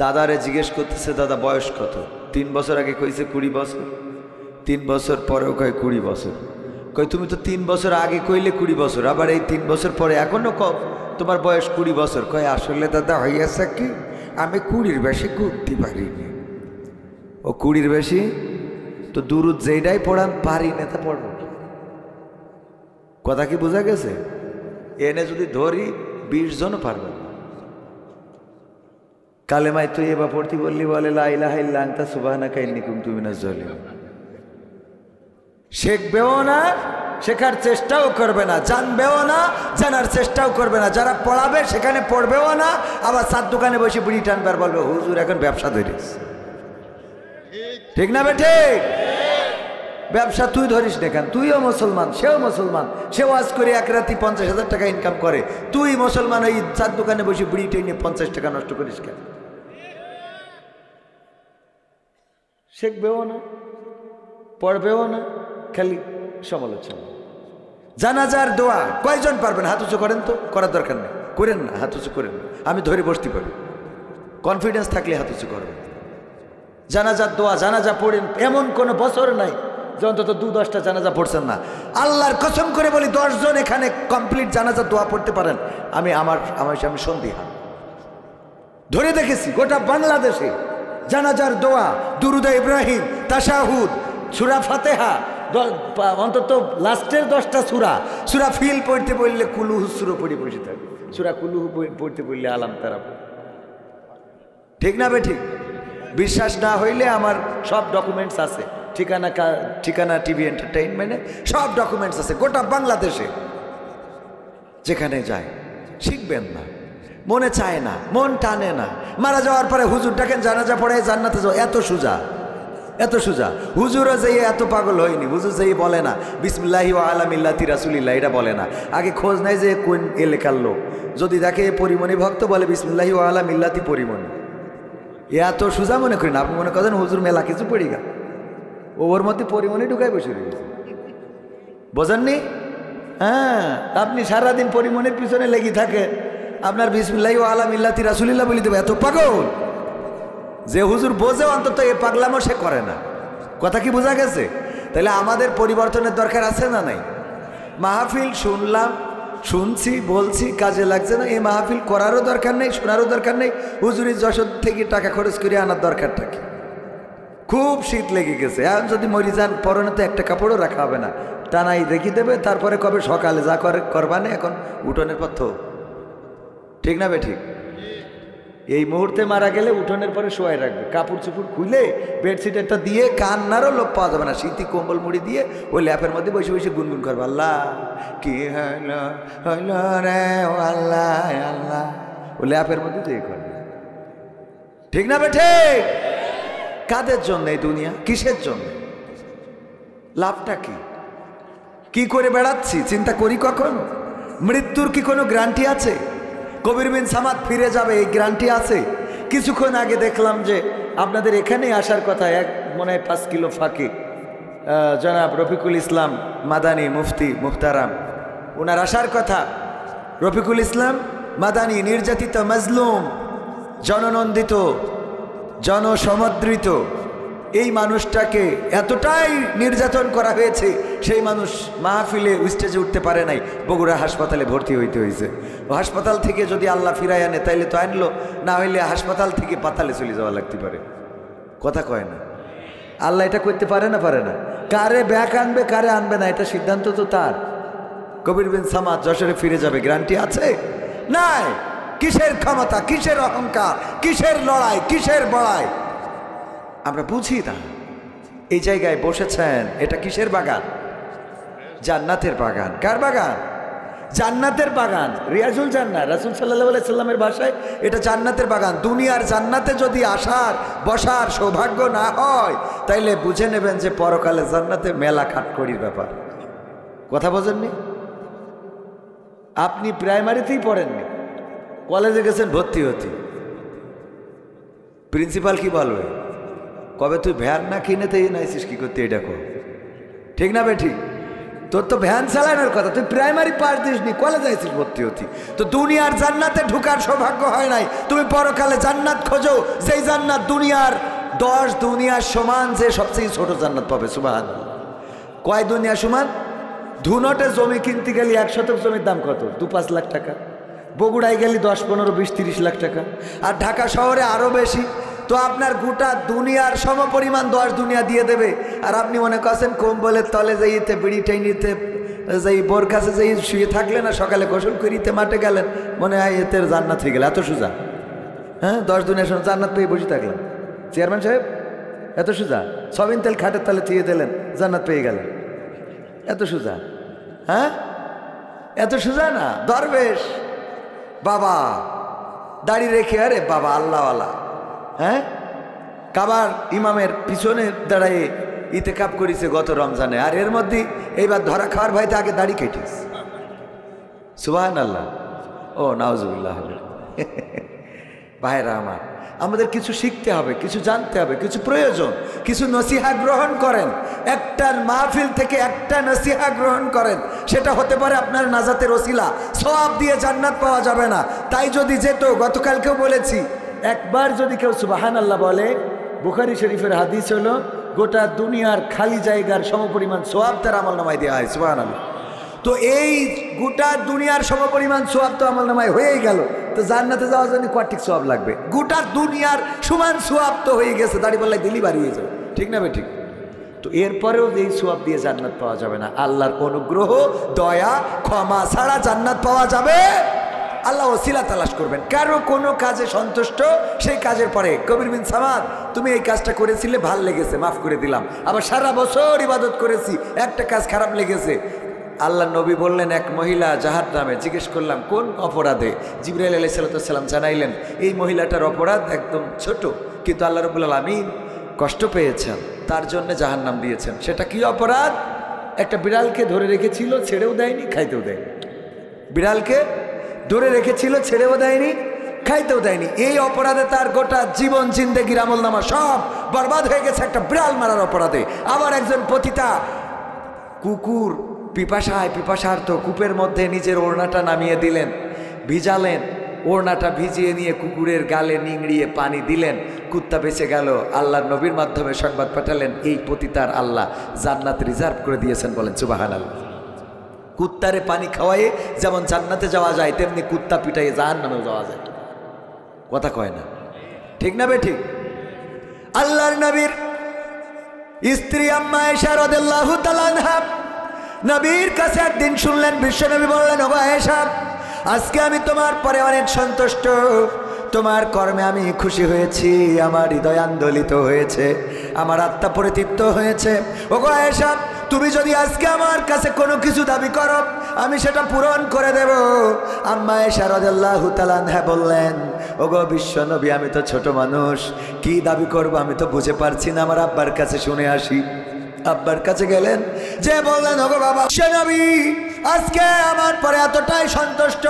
দাদারে জিজ্ঞেস করতেছে, দাদা বয়স কত? 3 বছর আগে কইছে 20 বছর, 3 বছর পরেও কয় 20 বছর। কই তুমি তো 3 বছর আগে কইলে 20 বছর, আবার এই 3 বছর পরে এখনো তোমার বয়স 20 বছর। কয় আসলে দাদা হইয়াছে কি, আমি 20-র বেশি করতে পারিনি। ও 20-র বেশি তো দুরুদ যেইটাই পড়ান পারি না, তা পড়ব। কথা কি বোঝা গেছে? এনে যদি ধরি 20 জনও পারবেন না। কালেমায় তুই এবার পড়তে বললি, বলে লা ইলাহা ইল্লা আনতা সুবহানাকা ইন্নী কুনতু মিনাজ জালিমিন। শিখবেও না, শেখার চেষ্টাও করবে না, জানবেও না, জানার চেষ্টাও করবে না। যারা পড়াবে সেখানে পড়বেও না, আবার চার দোকানে বসে বুড়ি টানবে আর বলবে হুজুর এখন ব্যবসা ধরিস। ঠিক না বেঠে? ব্যবসা তুই ধরিস দেখান, তুইও মুসলমান, সেও মুসলমান, সেও আজ করে এক রাতি 50,000 টাকা ইনকাম করে। তুই মুসলমান এই চার দোকানে বসে বুড়ি টেনে 50 টাকা নষ্ট করিস কেন? শিখবেও না, পড়বেও না, খালি সমালোচনা। জানাজার দোয়া কয়জন পারবেন? হাত উঁচু করেন তো, করার দরকার নেই, করেন না, হাত উঁচু করেন না, আমি ধরে বসতে পারি। কনফিডেন্স থাকলে হাত উঁচু করবেন। জানাজার দোয়া, জানাজা পড়েন, এমন কোনো বছর নাই যে অন্তত 2-10টা জানাজা পড়ছেন না। আল্লাহর কসম করে বলি 10 জন এখানে কমপ্লিট জানাজার দোয়া পড়তে পারেন, আমি সন্দিহান। ধরে দেখেছি গোটা বাংলাদেশে জানাজার দোয়া, দুরুদে ইব্রাহিম, তাশাহুদ, সূরা ফাতিহা, অন্তত লাস্টের 10টা সূরা ফিল পড়তে বললে কুলুহু সূরা পড়ে বসে থাকে, সূরা কুলুহু পড়তে বললে আলাম তারা। ঠিক না বে ঠিক? বিশ্বাস না হইলে আমার সব ডকুমেন্টস আছে, ঠিকানা টিভি এন্টারটেইনমেন্টে সব ডকুমেন্টস আছে গোটা বাংলাদেশে। যেখানে যায় শিখবেন না, মনে চায় না, মন টানে না। মারা যাওয়ার পরে হুজুর ডাকেন, জানাজা পড়ে জান্নাতে যাও, এত সোজা, এত সোজা। হুজুরও যে এত পাগল হয়নি, হুজুর যে বলে না বিসমিল্লাহি ওয়া আলা মিল্লাতি রাসূলিল্লাহ, এটা বলে না। আগে খোঁজ নাই যে কোন এলাকার লোক, যদি দেখে পরিমণি ভক্ত বলে বিসমিল্লাহি ওয়া আলা মিল্লাতি পরিমণি। এত সোজা মনে করেন? আপনি মনে করেন হুজুর মেলা কিছু পড়ি গা, ওর মধ্যে পরিমণি ঢুকাই বসে রয়েছে, বোঝেননি? হ্যাঁ, আপনি সারাদিন পরিমণির পিছনে লেগে থাকে, আপনার বিসমিল্লাহি ওয়া আলা মিল্লাতি রাসূলিল্লাহ বলে দেবে। এত পাগল যে হুজুর বোঝে, অন্তত এ পাগলামও সে করে না। কথা কি বোঝা গেছে? তাহলে আমাদের পরিবর্তনের দরকার আছে না নাই? মাহফিল শুনলাম, শুনছি, বলছি, কাজে লাগছে না, এই মাহফিল করারও দরকার নেই, শোনারও দরকার নেই। হুজুরি যশোর থেকে টাকা খরচ করে আনার দরকারটা কি? খুব শীত লেগে গেছে, এখন যদি মরি যান পরনে তো একটা কাপড়ও রাখা হবে না, টানাই রেখে দেবে, তারপরে কবে সকালে যা করবানে, এখন উঠোনের পথ। ঠিক না বে ঠিক? এই মুহূর্তে মারা গেলে উঠোনের পরে শোয়াই রাখবে, কাপড় চুপড় খুলে বেডশিট একটা দিয়ে, কান্নারও লোক পাওয়া যাবে না, শীতি কম্বল মুড়ি দিয়ে ওই ল্যাপের মধ্যে বসে বসে গুনগুন করবে, আল্লাহ কি হইল হইল রে আল্লাহ আল্লাহ, ও ল্যাপের মধ্যে যেই করবে। ঠিক না বেঠে? কাদের জন্য এই দুনিয়া? কিসের জন্য? লাভটা কি? কি করে বেড়াচ্ছি? চিন্তা করি কখন? মৃত্যুর কি কোনো গ্যারান্টি আছে? কবির বিন সামাদ ফিরে যাবে, এই গ্যারান্টি আছে? কিছুক্ষণ আগে দেখলাম যে আপনাদের এখানে আসার কথা, এক মনে হয় 5 কিলো ফাঁকি, জনাব রফিকুল ইসলাম মাদানী, মুফতি মুহতারাম, ওনার আসার কথা। রফিকুল ইসলাম মাদানী নির্যাতিত, মাজলুম, জননন্দিত, জনসমদ্রিত, এই মানুষটাকে এতটাই নির্যাতন করা হয়েছে, সেই মানুষ মাহফিলে স্টেজে উঠতে পারে নাই, বগুড়া হাসপাতালে ভর্তি হইতে হয়েছে। ও হাসপাতাল থেকে যদি আল্লাহ ফিরাই আনে তাইলে তো আনলো, না হইলে হাসপাতাল থেকে পাতালে চলে যাওয়া লাগতে পারে। কথা কয় না? আল্লাহ এটা করতে পারে না? পারে না? কারে ব্যাক আনবে, কারে আনবে না, এটা সিদ্ধান্ত তো তার। কবির বিন সামাদ যশোরে ফিরে যাবে, গ্যারান্টি আছে? নাই। কিসের ক্ষমতা, কিসের অহংকার, কিসের লড়াই, কিসের বড়াই আমরা বুঝি না। এই জায়গায় বসেছেন, এটা কিসের বাগান? জান্নাতের বাগান। কার বাগান? জান্নাতের বাগান। রিয়াজুল জান্নাত, রাসূল সাল্লাল্লাহু আলাইহি সাল্লামের ভাষায় এটা জান্নাতের বাগান। দুনিয়ার জান্নাতে যদি আসার বসার সৌভাগ্য না হয়, তাইলে বুঝে নেবেন যে পরকালে জান্নাতে মেলা খাটকড়ির ব্যাপার। কথা বোঝেননি? আপনি প্রাইমারিতেই পড়েননি, কলেজে গেছেন ভর্তি হতে, প্রিন্সিপাল কি বলবে? কবে তুই ভ্যান না কিনে তো নাইছিস কি করতে, এটা কর। ঠিক না বে ঠিক? তোর তো ভ্যান চালানোর কথা, তুই প্রাইমারি পাস দিসনি, কলেজে আইছিস ভর্তি হতি। তো দুনিয়ার জান্নাতে ঢুকার সৌভাগ্য হয় নাই, তুমি পরকালে জান্নাত খোঁজো, সেই জান্নাত দুনিয়ার 10 দুনিয়ার সমান, যে সবচেয়ে ছোট জান্নাত পাবে। সুবহানাল্লাহ। কয় দুনিয়া সমান? ধুনটে জমি কিনতে গেলে 1 শতক জমির দাম কত? 2-5 লাখ টাকা। বগুড়ায় গেলে 10, 15, 20, 30 লাখ টাকা। আর ঢাকা শহরে আরো বেশি। তো আপনার গোটা দুনিয়ার সমপরিমাণ 10 দুনিয়া দিয়ে দেবে, আর আপনি মনে করছেন কম্বলের তলে যাইতে বিড়ি টাইনিতে যাই বোর কাছে যাই শুয়ে থাকলেন, না সকালে গোসল করিতে মাঠে গেলেন, মনে হয় এতে জান্নাত হয়ে গেল। এত সোজা? হ্যাঁ, 10 দুনিয়ার সময় জান্নাত পেয়ে বসে থাকলাম। চেয়ারম্যান সাহেব, এত সোজা? সবিন তেল খাটের তালে থিয়ে দিলেন, জান্নাত পেয়ে গেলেন। এত সোজা? হ্যাঁ, এত সোজা না। দরবেশ বাবা দাড়ি রেখে, আরে বাবা আল্লাহওয়ালা, হ্যাঁ, কাবার ইমামের পিছনে দাঁড়ায় ইতেকাপ করেছে গত রমজানে, আর এর মধ্যে এইবার ধরা খাওয়ার ভাইতে আগে দাড়ি কেটিস। সুবহানাল্লাহ। ও নাউজুবিল্লাহ। ভাইরা আমার, আমাদের কিছু শিখতে হবে, কিছু জানতে হবে, কিছু প্রয়োজন, কিছু নসিহা গ্রহণ করেন। একটা মাহফিল থেকে একটা নসিহা গ্রহণ করেন, সেটা হতে পারে আপনার নাজাতের ওসিলা। সওয়াব দিয়ে জান্নাত পাওয়া যাবে না। তাই যদি যেত, গতকালকেও বলেছি, একবার যদি কেউ সুবহানাল্লাহ বলে, বুখারী শরীফের হাদিস হলো, গোটা দুনিয়ার খালি জায়গার সমপরিমাণ সওয়াব তার আমলনামায় দেওয়া হয়। সুবহানাল্লাহ। তো এই গোটা দুনিয়ার সমপরিমাণ সওয়াব তো আমলনামায় হয়েই গেল, তো জান্নাতে যাওয়ার জন্য কয়টিক সওয়াব লাগবে? গোটা দুনিয়ার সমান সওয়াব তো হয়ে গেছে, দাড়িপাল্লায় দিলি বাড়ি হয়ে যাবে। ঠিক না ভাই? ঠিক। তো এরপরেও এই সওয়াব দিয়ে জান্নাত পাওয়া যাবে না। আল্লাহর অনুগ্রহ, দয়া, ক্ষমা ছাড়া জান্নাত পাওয়া যাবে? আল্লাহ ওসিলা তালাশ করবেন। কারো কোনো কাজে সন্তুষ্ট, সেই কাজের পরে কবির বিন সামাদ, তুমি এই কাজটা করেছিলে, ভাল লেগেছে, মাফ করে দিলাম। আবার সারা বছর ইবাদত করেছি, একটা কাজ খারাপ লেগেছে। আল্লাহ নবী বললেন, এক মহিলা জাহান্নামে। জিজ্ঞেস করলাম কোন অপরাধে? জিবরাইল আলাইহিস সালাম জানাইলেন, এই মহিলাটার অপরাধ একদম ছোট, কিন্তু আল্লাহ রাব্বুল আলামিন কষ্ট পেয়েছেন, তার জন্য জাহান্নাম দিয়েছেন। সেটা কি অপরাধ? একটা বিড়ালকে ধরে রেখেছিল, ছেড়েও দেয়নি, খাইতেও দেয়নি। বিড়ালকে ধরে রেখেছিল, ছেড়েও দেয়নি, খাইতেও দেয়নি। এই অপরাধে তার গোটা জীবন জিন্দেগির আমলনামা সব বরবাদ হয়ে গেছে একটা বিড়াল মারার অপরাধে। আবার একজন পতিতা কুকুর পিপাসার্থ কূপের মধ্যে নিজের ওড়নাটা নামিয়ে দিলেন, ভিজালেন, ওড়নাটা ভিজিয়ে নিয়ে কুকুরের গালে নিংড়িয়ে পানি দিলেন, কুত্তা বেঁচে গেল। আল্লাহর নবীর মাধ্যমে সংবাদ পাঠালেন, এই পতিতার আল্লাহ জান্নাত রিজার্ভ করে দিয়েছেন। বলেন সুবহানাল্লাহ। কুত্তারে পানি খাওয়ায়ে যেমন জান্নাতে যাওয়া যায়, তেমনি কুত্তা পিটাইয়ে জাহান্নামেও যাওয়া যায়। কথা কয় না? ঠিক না বে ঠিক? আল্লাহর নবীর স্ত্রী আম্মা আয়েশা রাদিয়াল্লাহু তাআলা আনহা নবীর কাছে একদিন শুনলেন, বিশ্বনবী বললেন, ওগো আয়েশা, আজকে আমি তোমার পরে অনেক সন্তুষ্ট, তোমার কর্মে আমি খুশি হয়েছি, আমার হৃদয় আন্দোলিত হয়েছে, আমার আত্মা পরিতৃপ্ত হয়েছে। ওগো আয়েশা, তুমি যদি আজকে আমার কাছে কোনো কিছু দাবি করো, আমি সেটা পূরণ করে দেব। আম্মা আয়েশা রাদিয়াল্লাহু তাআলা আনহা বললেন, ওগো বিশ্বনবী, আমি তো ছোট মানুষ, কি দাবি করব আমি তো বুঝে পারছি না, আমার আব্বার কাছে শুনে আসি। আব্বার কাছে গেলেন, যে বললেন, ওগো বাবা, বিশ্বনবী আজকে আমার পরে এতটাই সন্তুষ্ট,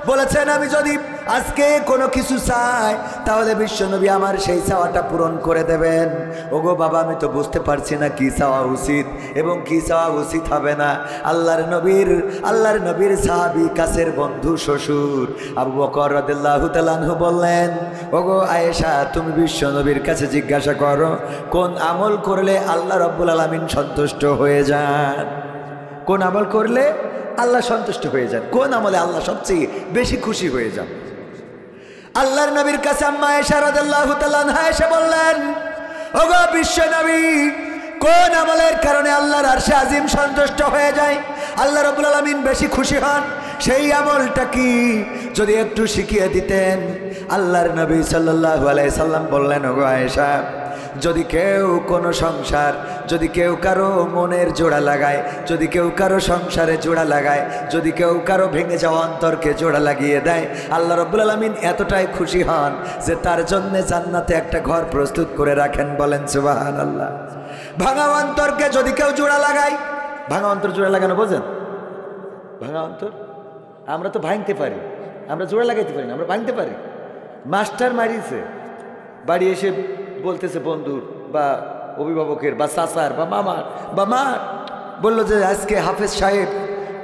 বলেছেন আমি যদি আজকে কোনো কিছু চাই, তাহলে বিশ্বনবী আমার সেই চাওয়াটা পূরণ করে দেবেন। ওগো বাবা, আমি তো বুঝতে পারছি না কি চাওয়া উচিত এবং কি চাওয়া উচিত হবে না। আল্লাহর নবীর সাহাবী, কাছের বন্ধু, শ্বশুর আবু বকর রাদিয়াল্লাহু তাআলা আনহু বললেন, ওগো আয়েশা, তুমি বিশ্বনবীর কাছে জিজ্ঞাসা করো, কোন আমল করলে আল্লাহ রাব্বুল আলামিন সন্তুষ্ট হয়ে যান? কোন আমল করলে আল্লাহ সন্তুষ্ট হয়ে যান? কোন আমলে আল্লাহ সবচেয়ে বেশি খুশি হয়ে যান? আল্লাহর নবীর কাছে আম্মা আয়েশা রাদিয়াল্লাহু তাআলা আনহা এসে বললেন, ওগো বিশ্বনবী, কোন আমলের কারণে আল্লাহর আরশে আজিম সন্তুষ্ট হয়ে যায়, আল্লাহ রাব্বুল আলামিন বেশি খুশি হন, সেই আমলটা কি যদি একটু শিখিয়ে দিতেন? আল্লাহর নবী সাল্লাল্লাহু আলাইহি সাল্লাম বললেন, ওগো আয়েশা, যদি কেউ কোনো সংসার, যদি কেউ কারো মনের জোড়া লাগায়, যদি কেউ কারো সংসারে জোড়া লাগায়, যদি কেউ কারো ভেঙে যাওয়া অন্তরকে জোড়া লাগিয়ে দেয়, আল্লাহ রাব্বুল আলামিন এতটাই খুশি হন যে তার জন্য জান্নাতে একটা ঘর প্রস্তুত করে রাখেন। বলেন সুবহানাল্লাহ। ভাঙা অন্তরকে যদি কেউ জোড়া লাগায়, ভাঙা অন্তর জোড়া লাগানো বোঝেন? ভাঙা অন্তর আমরা তো ভাঙতে পারি, আমরা জোড়া লাগাইতে পারি না, আমরা ভাঙতে পারি। মাস্টার মারিয়েছে, বাড়ি এসে বলতেছে বন্ধুর বা অভিভাবকের বা চাচার বা মামার বা মা, বললো যে আজকে হাফেজ সাহেব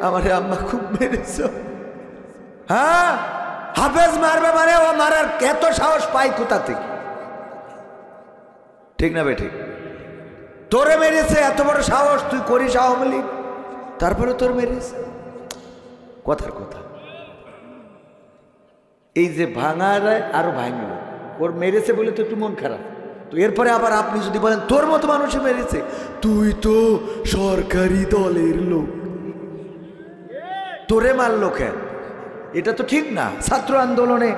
আমার আম্মা খুব মেরেছ। হ্যাঁ, হাফেজ মারবে মানে ও মারার এত সাহস পাই কোথা থেকে? ঠিক না বেঠিক? তোরে মেরেছে, এত বড় সাহস, তুই করিস আওয়ামী লীগ, তারপরে তোর মেরেছে। কথার কথা। এই যে ভাঙার আরো ভাঙলো, ওর মেরেছে বলে তো একটু মন খারাপ। তো এরপরে আবার আপনি যদি বলেন তোর মতো মানুষে মেরেছে, তুই তো সরকারি দলের লোক, তোরে মারলো কেন? এটা তো ঠিক না। ছাত্র আন্দোলনে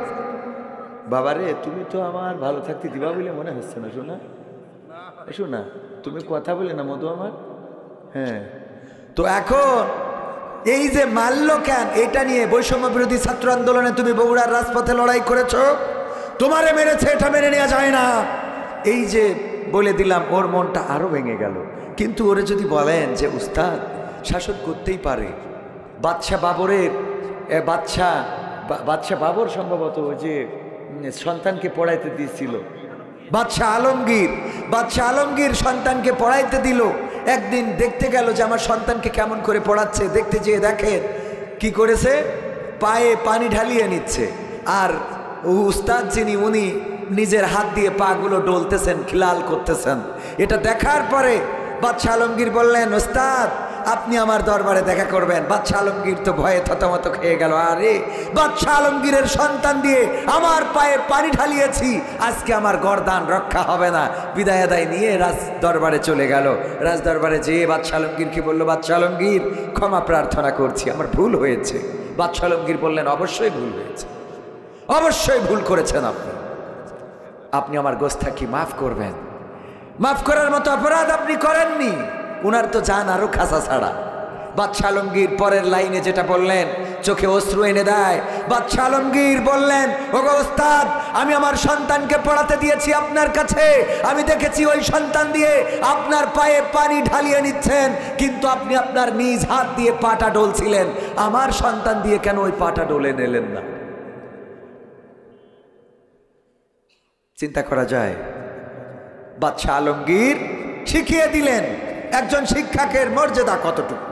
বাবারে তুমি তো আমার ভালো থাকতে দিবা বলে মনে হচ্ছে না। শোনা শোনা, তুমি কথা বলে না মধু আমার। হ্যাঁ, তো এখন এই যে মারলো কেন, এটা নিয়ে বৈষম্য বিরোধী ছাত্র আন্দোলনে তুমি বগুড়ার রাজপথে লড়াই করেছো, তোমারে মেরেছে, এটা মেনে নেওয়া যায় না। এই যে বলে দিলাম, ওর মনটা আরো ভেঙে গেল। কিন্তু ওরে যদি বলেন যে উস্তাদ শাসন করতেই পারে, বাদশাহ বাবরের বাদশাহ বাবর সম্ভবত ওই যে সন্তানকে পড়াইতে দিয়েছিল, বাদশাহ আলমগীর সন্তানকে পড়াইতে দিল। একদিন দেখতে গেল যে আমার সন্তানকে কেমন করে পড়াচ্ছে। দেখতে যেয়ে দেখেন কি করেছে, পায়ে পানি ঢালিয়ে নিচ্ছে। আর উস্তাদ যিনি, উনি নিজের হাত দিয়ে পাগুলো ডলতেছেন, খিলাল করতেছেন। এটা দেখার পরে বাদশাহ আলমগীর বললেন, ওস্তাদ আপনি আমার দরবারে দেখা করবেন। বাদশাহ আলমগীর তো ভয়ে থতমত খেয়ে গেল। আরে বাদশাহ আলমগীরের সন্তান দিয়ে আমার পায়ে পানি ঢালিয়েছি, আজকে আমার গর্দান রক্ষা হবে না। বিদায় আদায় নিয়ে রাজ দরবারে চলে গেল। রাজ দরবারে যেয়ে বাদশাহ আলমগীরকে বলল, বাদশাহ আলমগীর ক্ষমা প্রার্থনা করছি, আমার ভুল হয়েছে। বাদশাহ আলমগীর বললেন, অবশ্যই ভুল হয়েছে, অবশ্যই ভুল করেছেন আপনি আমার গোস্তাখি মাফ করবেন। মাফ করার মতো অপরাধ আপনি করেননি। উনার তো জান আরো খাসা ছাড়া। বাদশাহ আলমগীর পরের লাইনে যেটা বললেন, চোখে অশ্রু এনে দেয়। বাদশাহ আলমগীর বললেন, ওগো ওস্তাদ, আমি আমার সন্তানকে পড়াতে দিয়েছি আপনার কাছে, আমি দেখেছি ওই সন্তান দিয়ে আপনার পায়ে পানি ঢালিয়ে নিচ্ছেন, কিন্তু আপনি আপনার নিজ হাত দিয়ে পাটা ডলছিলেন, আমার সন্তান দিয়ে কেন ওই পাটা ডলে নিলেন না? চিন্তা করা যায়। বাদশাহ আলমগীর শিখিয়ে দিলেন একজন শিক্ষকের মর্যাদা কতটুকু।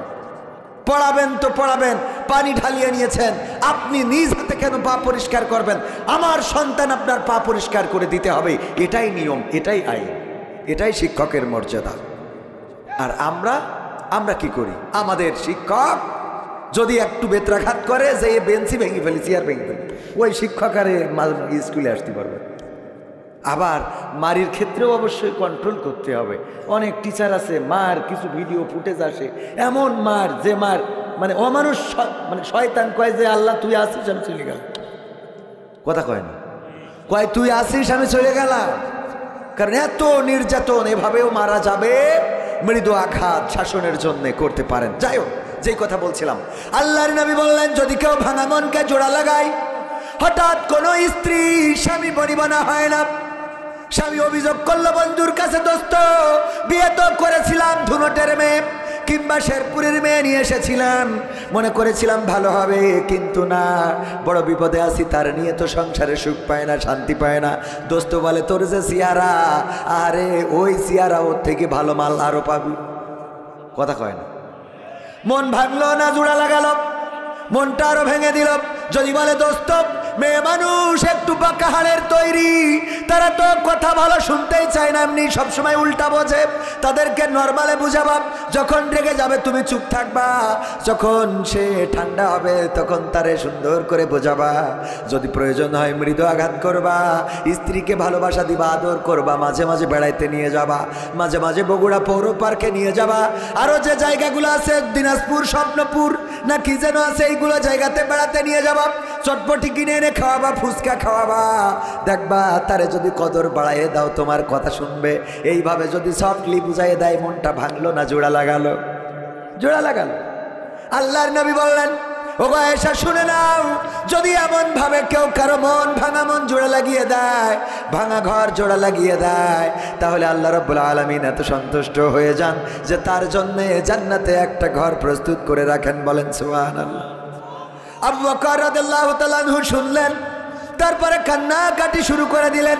পড়াবেন তো পড়াবেন, পানি ঢালিয়ে নিয়েছেন, আপনি নিজ হাতে কেন পা পরিষ্কার করবেন? আমার সন্তান আপনার পা পরিষ্কার করে দিতে হবে, এটাই নিয়ম, এটাই আইন, এটাই শিক্ষকের মর্যাদা। আর আমরা কি করি? আমাদের শিক্ষক যদি একটু বেত্রাঘাত করে, যে বেঞ্চি ভেঙে ফেলি, চেয়ার ভেঙে ফেলি, ওই শিক্ষক আর স্কুলে আসতে পারবে। আবার মারির ক্ষেত্রেও অবশ্যই কন্ট্রোল করতে হবে। অনেক টিচার আছে, মার কিছু ভিডিও ফুটেজ আসে, এমন মার যে মার মানে অমানুষ, মানে শয়তান কয় যে আল্লাহ তুই আসিস আমি চলে গেলাম, কথা কয় না, কয় তুই আসিস আমি চলে গেলাম। কারণ এত নির্যাতন, এভাবেও মারা যাবে, মৃদু আঘাত শাসনের জন্য করতে পারেন। যাই হোক, যেই কথা বলছিলাম, আল্লাহর নবী বললেন, যদি কেউ ভাঙা মনকে জোড়া লাগায়, হঠাৎ কোনো স্ত্রী স্বামী বনিবনা হয় না। স্বামী অভিযোগ করলো বন্ধুর কাছে, দোস্ত বিয়ে তো করেছিলাম ধুনটের মেয়ে কিংবা শেরপুরের মেয়ে নিয়ে এসেছিলাম, মনে করেছিলাম ভালো হবে, কিন্তু না, বড় বিপদে আছি, তার নিয়ে তো সংসারে সুখ পায় না, শান্তি পায় না। দোস্ত বলে, তোর যে সিয়ারা, আরে ওই সিয়ারা ওর থেকে ভালো মাল আরো পাবি, কথা কয় না। মন ভাঙলো না, জোড়া লাগালো, মনটা আরো ভেঙে দিল। যদি বলে, দোস্ত মেয়ে মানুষ একটু পাকা হাড়ের তৈরি, তারা তো কথা ভালো শুনতেই চায় না, এমনি সবসময় উল্টা বোঝে, তাদেরকে নর্মালে বুঝাবা, যখন রেগে যাবে তুমি চুপ থাকবা, যখন সে ঠান্ডা হবে তখন তারে সুন্দর করে বোঝাবা, যদি প্রয়োজন হয় মৃদু আঘাত করবা, স্ত্রীকে ভালোবাসা দিবা, আদর করবা, মাঝে মাঝে বেড়াইতে নিয়ে যাবা, মাঝে মাঝে বগুড়া পৌর পার্কে নিয়ে যাবা, আরো যে জায়গাগুলো আছে দিনাজপুর, স্বপ্নপুর না কি যেন আছে, এইগুলো জায়গাতে বেড়াতে নিয়ে যাবা, চটপটি কিনে এনে খাওয়াবা, ফুচকা খাওয়াবা, দেখবা তারে যদি কদর বাড়াইয়ে দাও তোমার কথা শুনবে। এইভাবে যদি সফটলি বুঝাইয়ে দেয়, মনটা ভাঙলো না জোড়া লাগালো, জোড়া লাগালো। আল্লাহর নবী বললেন, ও আয়েশা শুনে নাও, যদি এমন ভাবে কেউ কারো মন ভাঙা মন জোড়া লাগিয়ে দেয়, ভাঙা ঘর জোড়া লাগিয়ে দেয়, তাহলে আল্লাহ রাব্বুল আলামিন এত সন্তুষ্ট হয়ে যান যে তার জন্য জান্নাতে একটা ঘর প্রস্তুত করে রাখেন। বলেন সুবহানাল্লাহ। আবু বকর রাদিয়াল্লাহু তাআলা আনহু শুনলেন, তারপরে কান্নাকাটি শুরু করে দিলেন।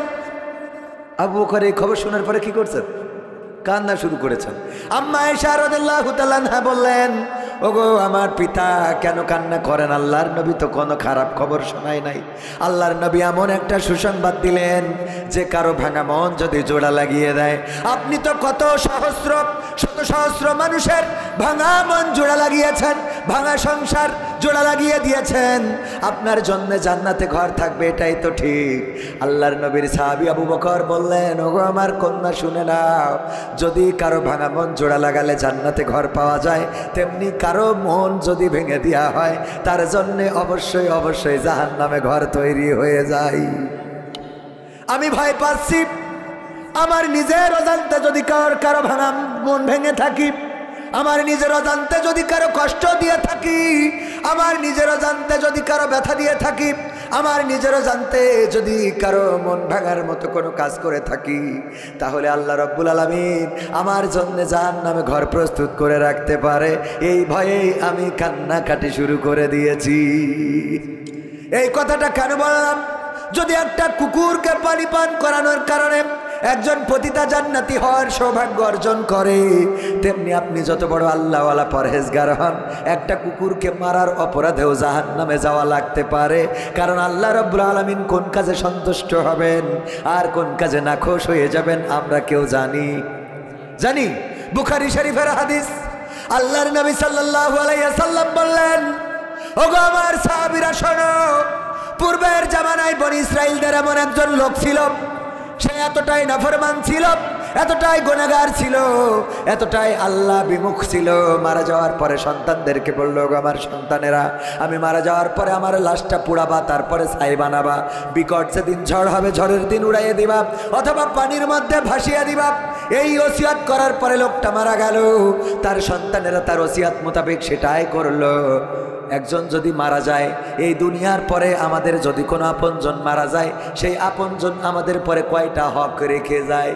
আবু বকর এই খবর শোনার পরে কি করছেন? কান্না শুরু করেছেন। আম্মা আয়েশা রাদিয়াল্লাহু তাআলা আনহা বললেন, ওগো আমার পিতা কেন কান্না করেন? আল্লাহর নবী তো কোনো খারাপ খবর শোনায় নাই। আল্লাহর নবী এমন একটা সুসংবাদ দিলেন যে কারো ভাঙা মন যদি জোড়া লাগিয়ে দেয়, আপনি তো কত সহস্র শত সহস্র মানুষের ভাঙা মন জোড়া লাগিয়েছেন, ভাঙা সংসার জোড়া লাগিয়ে দিয়েছেন, আপনার জন্য জান্নাতে ঘর থাকবে, এটাই তো ঠিক। আল্লাহর নবীর সাহাবী আবু বকর বললেন, ওগো আমার কন্যা শুনে নাও, যদি কারো ভাঙা মন জোড়া লাগালে জান্নাতে ঘর পাওয়া যায়, তেমনি কারো মন যদি ভেঙে দেওয়া হয় তার জন্য অবশ্যই অবশ্যই জাহান্নামে ঘর তৈরি হয়ে যায়। আমি ভয় পাচ্ছি আমার নিজের অজান্তে যদি কারো ভাঙা মন ভেঙে থাকি, আমার নিজের অজান্তে যদি কারো কষ্ট দিয়ে থাকি, আমার নিজের অজান্তে যদি কারো ব্যথা দিয়ে থাকি, আমার নিজের অজান্তে যদি কারো মন ভাঙার মতো কোনো কাজ করে থাকি, তাহলে আল্লাহ রাব্বুল আলামিন আমার জন্য জাহান্নামে ঘর প্রস্তুত করে রাখতে পারে। এই ভয়েই আমি কান্নাকাটি শুরু করে দিয়েছি। এই কথাটা কেন বললাম? যদি একটা কুকুরকে পানি পান করানোর কারণে একজন পতিতা জান্নাতি হওয়ার সৌভাগ্য অর্জন করে, তেমনি আপনি যত বড় আল্লাহওয়ালা পরহেজগার হন, একটা কুকুরকে মারার অপরাধেও জাহান্নামে যাওয়া লাগতে পারে। কারণ আল্লাহ রাব্বুল আলামিন কোন কাজে সন্তুষ্ট হবেন আর কোন কাজে নাখোশ হয়ে যাবেন আমরা কেউ জানি। বুখারী শরীফের হাদিস, আল্লাহর নবী সাল্লাল্লাহু আলাইহি ওয়াসাল্লাম বললেন, ওগো আমার সাহাবীরা শোনো, পূর্বের জামানায় বনি ইসরাইলদের এমন একজন লোক ছিল, সে এতটাই নাফরমান ছিল, এতটাই গুনাহগার ছিল, এতটাই আল্লাহ বিমুখ ছিল, মারা যাওয়ার পরে সন্তানদেরকে বলল, আমার সন্তানেরা আমি মারা যাওয়ার পরে আমার লাশটা পুড়াবা, তারপরে ছাই বানাবা, বিকট সেদিন ঝড় হবে, ঝড়ের দিন উড়াইয়ে দিবা অথবা পানির মধ্যে ভাসিয়ে দিবা। এই ওসিয়াত করার পরে লোকটা মারা গেল, তার সন্তানেরা তার ওসিয়াত মোতাবেক সেটাই করলো। একজন যদি মারা যায়, এই দুনিয়ার পরে আমাদের যদি কোনো আপনজন মারা যায়, সেই আপনজন আমাদের পরে কয়টা হক রেখে যায়?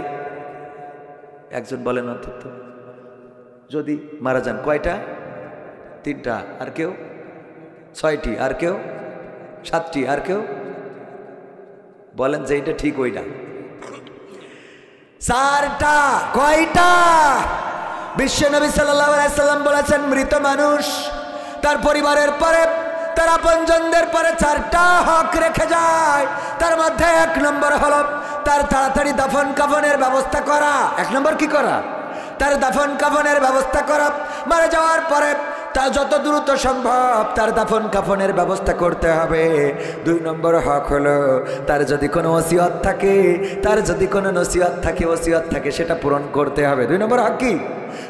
একজন বলেন অন্তত, যদি মারা যান কয়টা? 3টা। আর কেউ 6টি, আর কেউ 7টি, আর কেউ বলেন যে এটা ঠিক ওইটা। 4টা। কয়টা? বিশ্বনবী সাল্লাল্লাহু আলাইহি ওয়াসাল্লাম বলেছেন, মৃত মানুষ তার পরিবারের পরে তার আপনজনদের পরে 4টা হক রেখে যায়। তার মধ্যে 1 নম্বর হলো তার তাড়াতাড়ি দাফন কাফনের ব্যবস্থা করা। 1 নম্বর কি করা? তার দাফন কাফনের ব্যবস্থা করা। মারা যাওয়ার পরে তা যত দ্রুত সম্ভব তার দাফন কাফনের ব্যবস্থা করতে হবে। 2 নম্বর হক হলো তার যদি কোনো ওসিয়ত থাকে, তার যদি কোনো নসিহত থাকে, ওসিয়ত থাকে, সেটা পূরণ করতে হবে। 2 নম্বর হক কি?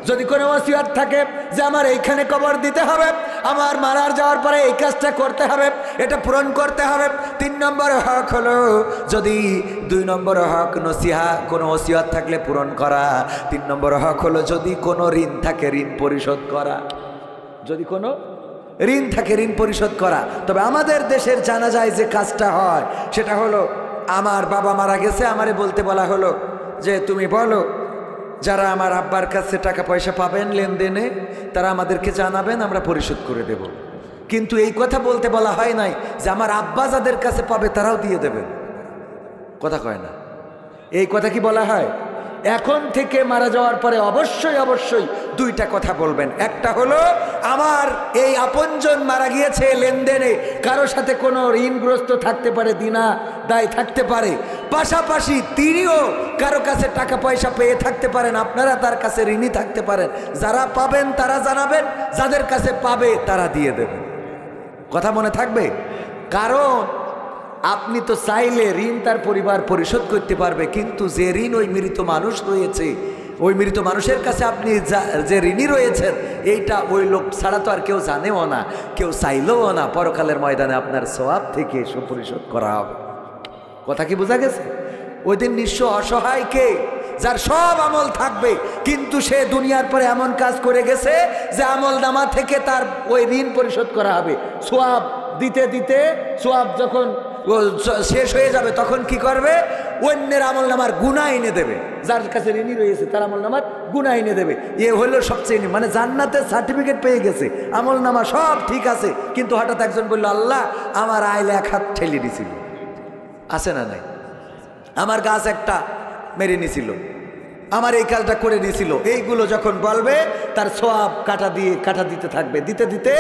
যদি কোনো ওসিয়ত থাকে যে আমার এইখানে কবর দিতে হবে, আমার মারা যাওয়ার পরে এই কাজটা করতে হবে, এটা পূরণ করতে হবে। 3 নম্বর হক হলো যদি 2 নম্বর হক নসিহা, কোনো ওসিয়ত থাকলে পূরণ করা। 3 নম্বর হক হলো যদি কোনো ঋণ থাকে ঋণ পরিশোধ করা। যদি কোনো ঋণ থাকে ঋণ পরিশোধ করা। তবে আমাদের দেশের জানা যায় যে কাজটা হয় সেটা হলো, আমার বাবা মারা গেছে, আমারে বলতে বলা হলো যে তুমি বলো যারা আমার আব্বার কাছে টাকা পয়সা পাবেন লেনদেনে তারা আমাদেরকে জানাবেন, আমরা পরিশোধ করে দেব। কিন্তু এই কথা বলতে বলা হয় নাই যে আমার আব্বা যাদের কাছে পাবে তারাও দিয়ে দেবেন। কথা কয় না। এই কথা কি বলা হয়? এখন থেকে মারা যাওয়ার পরে অবশ্যই অবশ্যই 2টা কথা বলবেন। একটা হলো আমার এই আপনজন মারা গিয়েছে, লেনদেনে কারোর সাথে কোনো ঋণগ্রস্ত থাকতে পারে, দিনা দায় থাকতে পারে, পাশাপাশি তিনিও কারো কাছে টাকা পয়সা পেয়ে থাকতে পারেন, আপনারা তার কাছে ঋণী থাকতে পারেন। যারা পাবেন তারা জানাবেন, যাদের কাছে পাবে তারা দিয়ে দেবেন। কথা মনে থাকবে? কারণ আপনি তো চাইলে ঋণ তার পরিবার পরিশোধ করতে পারবে, কিন্তু যে ঋণ ওই মৃত মানুষ রয়েছে, ওই মৃত মানুষের কাছে আপনি যে ঋণী রয়েছেন, এইটা ওই লোক ছাড়া তো আর কেউ জানেও না, কেউ চাইলেও না। পরকালের ময়দানে আপনার সওয়াব থেকে সুপরিশোধ করা হবে। কথা কি বোঝা গেছে? ওই দিন নিঃস্ব অসহায় কে? যার সব আমল থাকবে কিন্তু সে দুনিয়ার পরে এমন কাজ করে গেছে যে আমল নামা থেকে তার ওই ঋণ পরিশোধ করা হবে। সওয়াব দিতে দিতে সওয়াব যখন শেষ হয়ে যাবে তখন কি করবে? অন্যের আমল নামার গুনাহ এনে দেবে। যার কাছে ঋণী রয়েছে তার আমল নামার গুনাহ এনে দেবে। এ হলো সবচেয়ে মানে জান্নাতের সার্টিফিকেট পেয়ে গেছে, আমল নামা সব ঠিক আছে, কিন্তু হঠাৎ একজন বলল, আল্লাহ আমার আইলে 1 হাত ঠেলে দিছিল, আছে না নাই? আমার গাছ একটা মেরে নিছিল, আমার এই কাজটা করে দিয়েছিল, এইগুলো যখন বলবে তার সোয়াব কাটা দিতে থাকবে, দিতে দিতে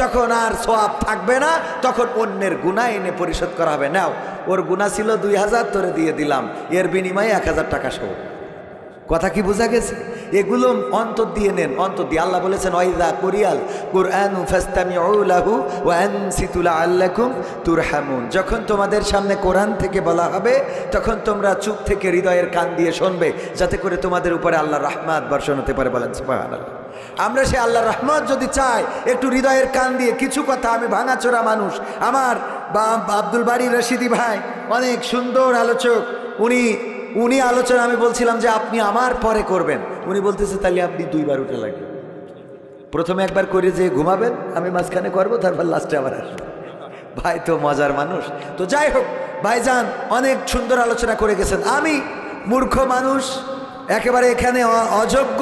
যখন আর সোয়াব থাকবে না তখন অন্যের গুনাহ এনে পরিশোধ করা হবে। নাও ওর গুনাহ ছিল 2000, তোরে দিয়ে দিলাম, এর বিনিময়ে 1000 টাকা সহ। কথা কি বোঝা গেছে? এগুলো অন্তর দিয়ে নেন, অন্তর দিয়ে। আল্লাহ বলেছেন ওয়াইযা কুরিয়াল কুরআনু ফাসতামিউ লাহু ওয়া আনসিতু লাআল্লাকুম তুরহামুন। যখন তোমাদের সামনে কোরআন থেকে বলা হবে তখন তোমরা চুপ থেকে হৃদয়ের কান দিয়ে শুনবে, যাতে করে তোমাদের উপরে আল্লাহর রহমত বর্ষণ হতে পারে। বলেন সুবহানাল্লাহ। আমরা সে আল্লাহর রহমত যদি চাই, একটু হৃদয়ের কান দিয়ে কিছু কথা, আমি ভাঙাচোরা মানুষ, আমার আব্দুল বারী রশিদি ভাই অনেক সুন্দর আলোচক, উনি আলোচনা, আমি বলছিলাম যে আপনি আমার পরে করবেন, উনি বলতেছে তাহলে আপনি 2 বার উঠে লাগবে, প্রথমে একবার করে যে ঘুমাবেন, আমি মাঝখানে করবো, তারপর লাস্টে আবার আসবো। ভাই তো মজার মানুষ। তো যাই হোক, ভাইজান অনেক সুন্দর আলোচনা করে গেছেন। আমি মূর্খ মানুষ, একেবারে এখানে অযোগ্য,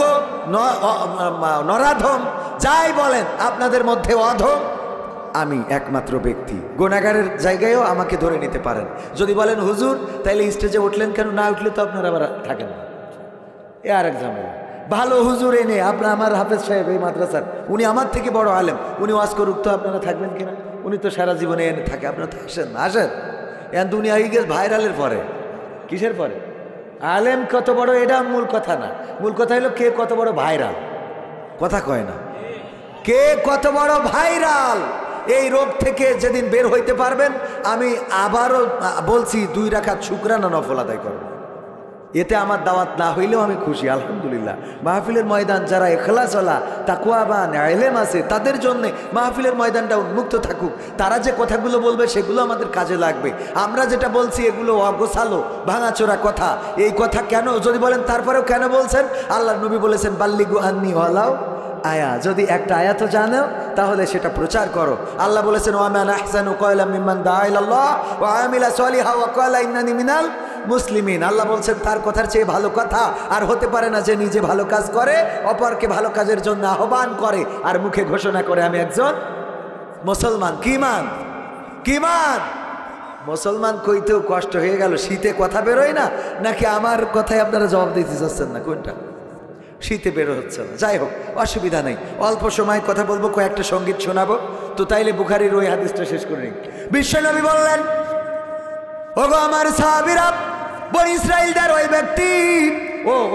নরাধম, যাই বলেন, আপনাদের মধ্যে অধম আমি একমাত্র ব্যক্তি। গুনাহগারের জায়গায়ও আমাকে ধরে নিতে পারেন। যদি বলেন হুজুর তাইলে স্টেজে উঠলেন কেন, না উঠলে তো আপনারা আবার থাকেন না, এ আরেক ঝামেলা। ভালো হুজুর এনে আমার হাফেজ সাহেব এই মাদ্রাসার, উনি আমার থেকে বড় আলেম, উনি ওয়াজ করুক, তো আপনারা থাকবেন কিনা? উনি তো সারা জীবনে এনে থাকে, আপনারা তো আসেন না, আসেন। এখন দুনিয়া হয়ে গেছে ভাইরালের পরে। কিসের পরে? আলেম কত বড় এটা মূল কথা না, মূল কথা হলো কে কত বড় ভাইরাল। কথা কয় না, কে কত বড় ভাইরাল। এই রোগ থেকে যেদিন বের হইতে পারবেন, আমি আবারও বলছি 2 রাকাত শুকরানা নফল আদায় করব। এতে আমার দাওয়াত না হইলেও আমি খুশি, আলহামদুলিল্লাহ। মাহফিলের ময়দান যারা ইখলাসওয়ালা, তাকওয়াবান, ইলম আছে, তাদের জন্য মাহফিলের ময়দানটা উন্মুক্ত থাকুক। তারা যে কথাগুলো বলবে সেগুলো আমাদের কাজে লাগবে। আমরা যেটা বলছি এগুলো অগোছালো, ভাঙাচোরা কথা। এই কথা কেন, যদি বলেন তারপরেও কেন বলছেন? আল্লাহর নবী বলেছেন বাল্লিগু আন্নি ওয়ালাউ আয়া, যদি একটা আয়াতও জানো তাহলে সেটা প্রচার করো। আল্লাহ বলেছেন ওয়ামান আহসানু কওলাম মিম্মান দাআ ইলাল্লাহ ওয়া আমিলা সলিহান ওয়া ক্বালা ইন্নানি মিনাল মুসলিমিন। আল্লাহ বলছেন তার কথার চেয়ে ভালো কথা আর হতে পারে না, যে নিজে ভালো কাজ করে, অপরকে ভালো কাজের জন্য আহ্বান করে, আর মুখে ঘোষণা করে আমি একজন মুসলমান। কি মান মুসলমান কইতেও কষ্ট হয়ে গেল। শীতে কথা বেরোয় না, নাকি আমার কথায় আপনারা জবাব দিতে চাচ্ছেন না? কোনটা? শীতে বেরো হচ্ছে না। যাই হোক, অসুবিধা নেই, অল্প সময় কথা বলবো, কয়েকটা সঙ্গীত শোনাবো। তো তাইলে বুখারীর ওই হাদিসটা শেষ করে নিই। বিশ্বনবী বললেন, ওগো আমার সাহাবীরা, বনি ইসরাইলদের ওই ব্যক্তি,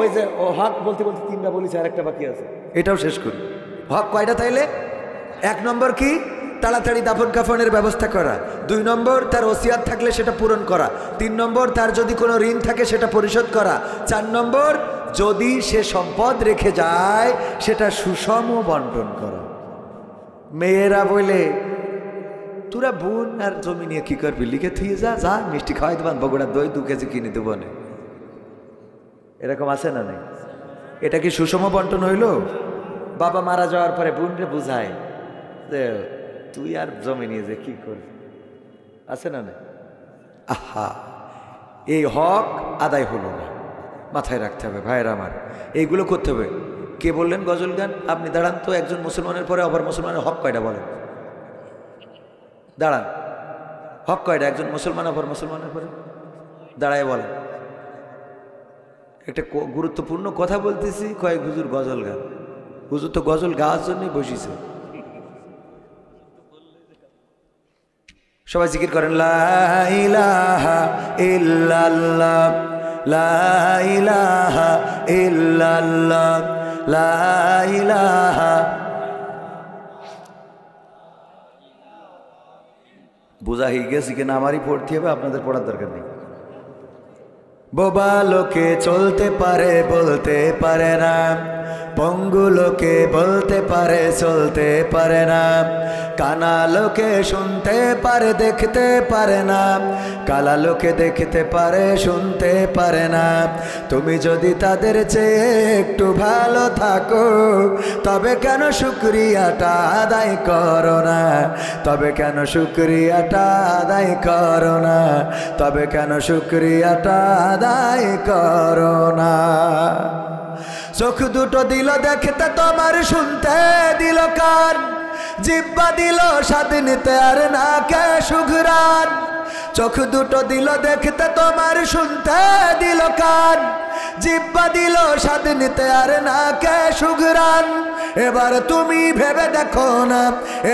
ওই যে হক বলতে বলতে 3টা বলেছে, আর একটা বাকি আছে, এটাও শেষ করি। হক কয়টা তাইলে? 1 নম্বর কি? তাড়াতাড়ি দাফন কাফনের ব্যবস্থা করা। 2 নম্বর তার ওসিয়াত থাকলে সেটা পূরণ করা। 3 নম্বর তার যদি কোনো ঋণ থাকে সেটা পরিশোধ করা। 4 নম্বর যদি সে সম্পদ রেখে যায় সেটা সুষম বন্টন করা। মেয়েরা বলে তোরা বোন আর জমি নিয়ে কি করবি, লিখে থুয়ে যা মিষ্টি খাওয়াই দেবান, বগুড়া দই 2 কেজি কিনে দেবো না। এরকম আছে না নেই? এটা কি সুষম বন্টন হইল? বাবা মারা যাওয়ার পরে বোনরে বুঝায় যে তুই আর জমি নিয়ে যে কি করবি, আছে না নেই? আহা, এই হক আদায় হলো না, মাথায় রাখতে হবে ভাইয়েরা আমার, এইগুলো করতে হবে। কে বললেন গজল গান? আপনি দাঁড়ান তো, একজন মুসলমানের পরে আবার মুসলমানের হক কয়টা বলেন? দাঁড়ান, হক কয়টা? একজন মুসলমান আবার মুসলমানের পরে দাঁড়ায় বলেন। একটা গুরুত্বপূর্ণ কথা বলতেছি, কয়েক হুজুর গজল গান। হুজুর তো গজল গাওয়ার জন্যই বসিছে। সবাই জিকির করেন লা ইলাহা ইল্লাল্লাহ, লা ইলাহা ইল্লাল্লাহ, লা ইলাহা। বোঝা হয়ে গেছে কিনা আমারই পড়তে হবে, আপনাদের পড়ার দরকার নেই। বোবা লোকে চলতে পারে বলতে পারে না, পঙ্গু লোকে বলতে পারে চলতে পারে না, কানা লোকে শুনতে পারে দেখতে পারে না, কালা লোকে দেখতে পারে শুনতে পারে না। তুমি যদি তাদের চেয়ে একটু ভালো থাকো তবে কেন শুকরিয়াটা আদায় করো না, তবে কেন শুকরিয়াটা আদায় করো না, তবে কেন শুকরিয়াটা আদায় করো না। চোখ দুটো দিল দেখতে তোমার, শুনতে দিল কান, জিহ্বা দিল স্বাদ নিতে আর নাকে সুঘ্রাণ। চোখ দুটো দিল দেখতে তোমার, শুনতে দিল কান, জিহ্বা দিল স্বাদ নিতে আর নাকে সুঘ্রাণ। এবার তুমি ভেবে দেখো না,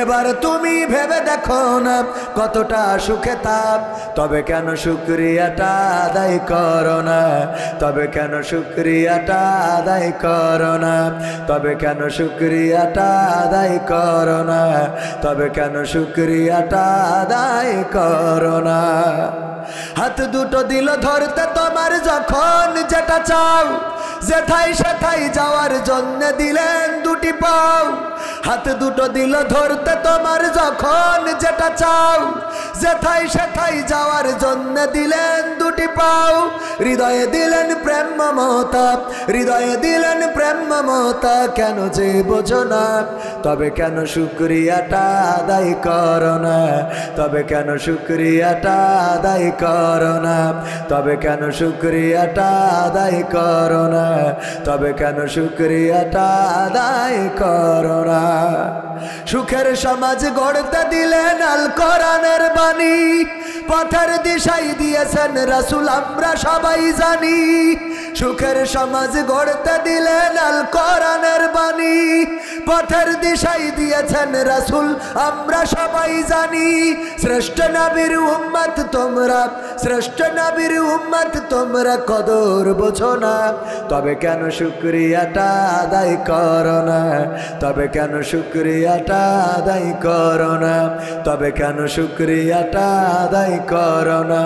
এবার তুমি ভেবে দেখো না কতটা সুখে তাপ। তবে কেন শুকরিয়াটা আদায় করো না, তবে কেন শুকরিয়াটা আদায় করো না, তবে কেন শুকরিয়াটা আদায় করো না, তবে কেন শুকরিয়াটা আদায় করো না। হাত দুটো দিল ধরতে তোমার যখন যেটা চাও, যেথায় সেথায় যাওয়ার জন্য দিলেন দুটি পাও। হাত দুটো দিল ধরতে তোমার যখন যেটা চাও, যেথায় সেথায় যাওয়ার জন্য দিলেন দুটি পাও। হৃদয়ে দিলেন প্রেম মমতা, হৃদয়ে দিলেন প্রেম মমতা, কেন যে বোঝো না। তবে কেন শুকরিয়াটা আদায় করো না, তবে কেন শুকরিয়াটা আদায় করো না, তবে কেন শুকরিয়াটা আদায় করো না, তবে কেন শুকরিয়াটা আদায় করো না। সুখের সমাজ গড়তে দিলেন আল কোরআনের বাণী, পথের দিশাই দিয়েছেন রাসূল আমরা সবাই জানি। সুখের সমাজ গড়তে দিলেন আল কোরআনের বাণী, পথের দিশাই দিয়েছেন রাসূল আমরা সবাই জানি। শ্রেষ্ঠ নবীর উম্মত তোমরা, শ্রেষ্ঠ নবীর উম্মত তোমরা কদর বোঝো না। তবে কেন শুকরিয়াটা আদায় করো না, তবে কেন শুকরিয়াটা আদায় করো না, তবে কেন শুকরিয়াটা আদায় করো না,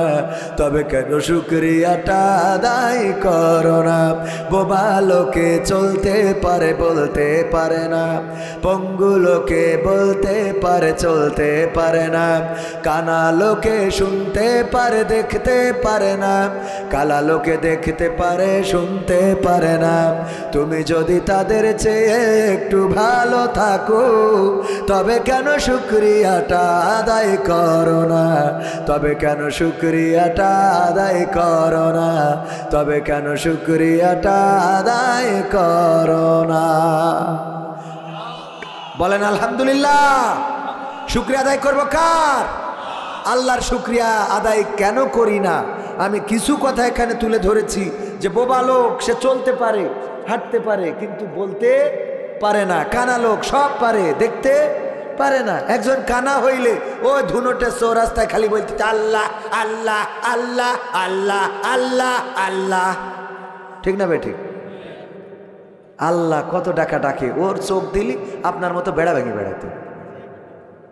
তবে কেন শুকরিয়াটা আদায় করো না। বোবা লোকে চলতে পারে বলতে পারে না, পঙ্গু লোকে বলতে পারে চলতে পারে না, কানা লোকে শুনতে পারে দেখতে পারে না, কালা লোকে দেখতে পারে শুনতে পারে না। তুমি যদি তাদের চেয়ে একটু ভালো থাকো, তবে কেন শুকরিয়াটা আদায় করো না, তবে কেন শুকরিয়াটা আদায় করো না, তবে কেন শুকরিয়াটা আদায় করো না। বলেন আলহামদুলিল্লাহ। শুকরিয়া আদায় করবো কার? আল্লাহর শুকরিয়া আদায় কেন করি না? আমি কিছু কথা এখানে তুলে ধরেছি যে বোবা লোক সে চলতে পারে হাঁটতে পারে কিন্তু বলতে পারে না, কানা লোক সব পারে দেখতে পারে না। একজন কানা হইলে ও ধুনোটে চৌরাস্তায় খালি বলতে আল্লাহ আল্লাহ আল্লাহ আল্লাহ আল্লাহ আল্লাহ, ঠিক না বেঠিক? আল্লাহ কত ডাকা ডাকে, ওর চোখ দিলি আপনার মতো বেড়া ভেঙে বেড়াতো,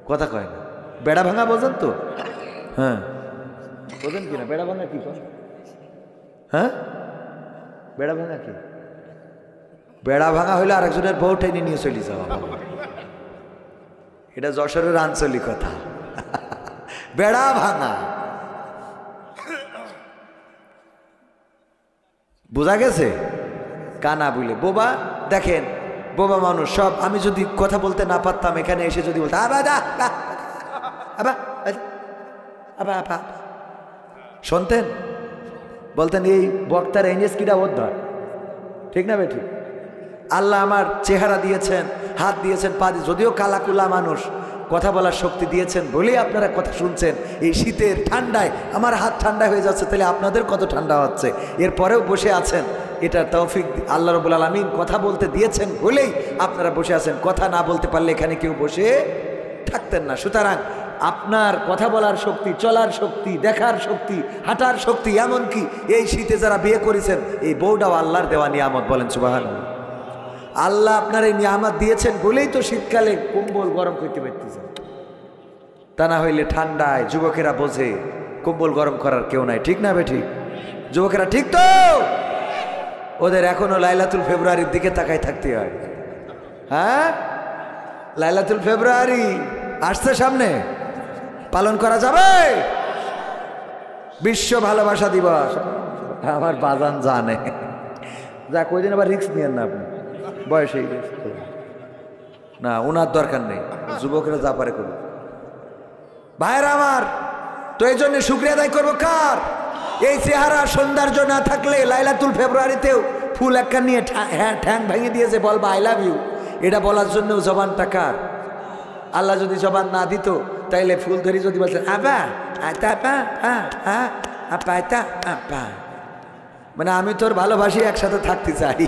কথা কয় না। বেড়া ভাঙা বোঝেন তো? হ্যাঁ বোঝেন কিনা বেড়া ভাঙা কি কয়? হ্যাঁ বেড়া ভাঙা কি? বেড়া ভাঙা হইলে আরেকজনের বউ টেনে নিয়ে চলে যাওয়া, এটা যশোরের আঞ্চলিক কথা। বেড়া ভাঙা বোঝা গেছে? কানা বলে বোবা। দেখেন বোবা মানুষ সব, আমি যদি কথা বলতে না পারতাম এখানে এসে যদি বলতাম আবা দা আবা আবা আবা শুনতেন, বলতেন এই বক্তার এনএসকিটা অধ্যয়, ঠিক না বেঠিক? আল্লাহ আমার চেহারা দিয়েছেন, হাত দিয়েছেন, পা দিয়ে, যদিও কালাকুলা মানুষ, কথা বলার শক্তি দিয়েছেন বলেই আপনারা কথা শুনছেন। এই শীতের ঠান্ডায় আমার হাত ঠান্ডা হয়ে যাচ্ছে, তাহলে আপনাদের কত ঠান্ডা হচ্ছে। এরপরেও বসে আছেন, এটা তৌফিক আল্লাহ রাব্বুল আলামিন কথা বলতে দিয়েছেন বলেই আপনারা বসে আছেন। কথা না বলতে পারলে এখানে কেউ বসে থাকতেন না। সুতরাং আপনার কথা বলার শক্তি, চলার শক্তি, দেখার শক্তি, হাঁটার শক্তি, এমনকি এই শীতে যারা বিয়ে করেছেন এই বউটাও আল্লাহর দেওয়া নিয়ামত। বলেন সুবহানাল্লাহ। আল্লাহ আপনার এই নিয়ামত দিয়েছেন বলেই তো শীতকালে কম্বল গরম করতে পারতেছেন, তা না হইলে ঠান্ডায় যুবকেরা বোঝে কম্বল গরম করার কেউ নাই, ঠিক না বেঠিক? যুবকেরা ঠিক তো? ওদের এখনো লাইলাতুল ফেব্রুয়ারির দিকে তাকায় থাকতে হয়। হ্যাঁ লাইলাতুল ফেব্রুয়ারি আসছে সামনে, পালন করা যাবে। বিশ্ব ভালোবাসা দিবস, আমার বাজান জানে যা কইদিন আবার রিস্ক নিয়েন না আপনি, বয়স হয়ে গেছে না, ওনার দরকার নেই, যুবকরা যা পারে করবে। ভাইরা আমার, তো এই জন্য শুকরিয়া আদায় করবো কার? এই চেহারা সৌন্দর্য না থাকলে লাইলাতুল ফেব্রুয়ারিতেও ফুল একটা নিয়ে ঠ্যাং ভেঙে দিয়েছে বলবা আই লাভ ইউ, এটা বলার জন্য জবানটা কার? আল্লাহ যদি জবান না দিত তাইলে ফুল ধরি যদি বলছেন আবা আতা পা আপা আপা মানে আমি তোর ভালোবাসি, একসাথে থাকতে চাই।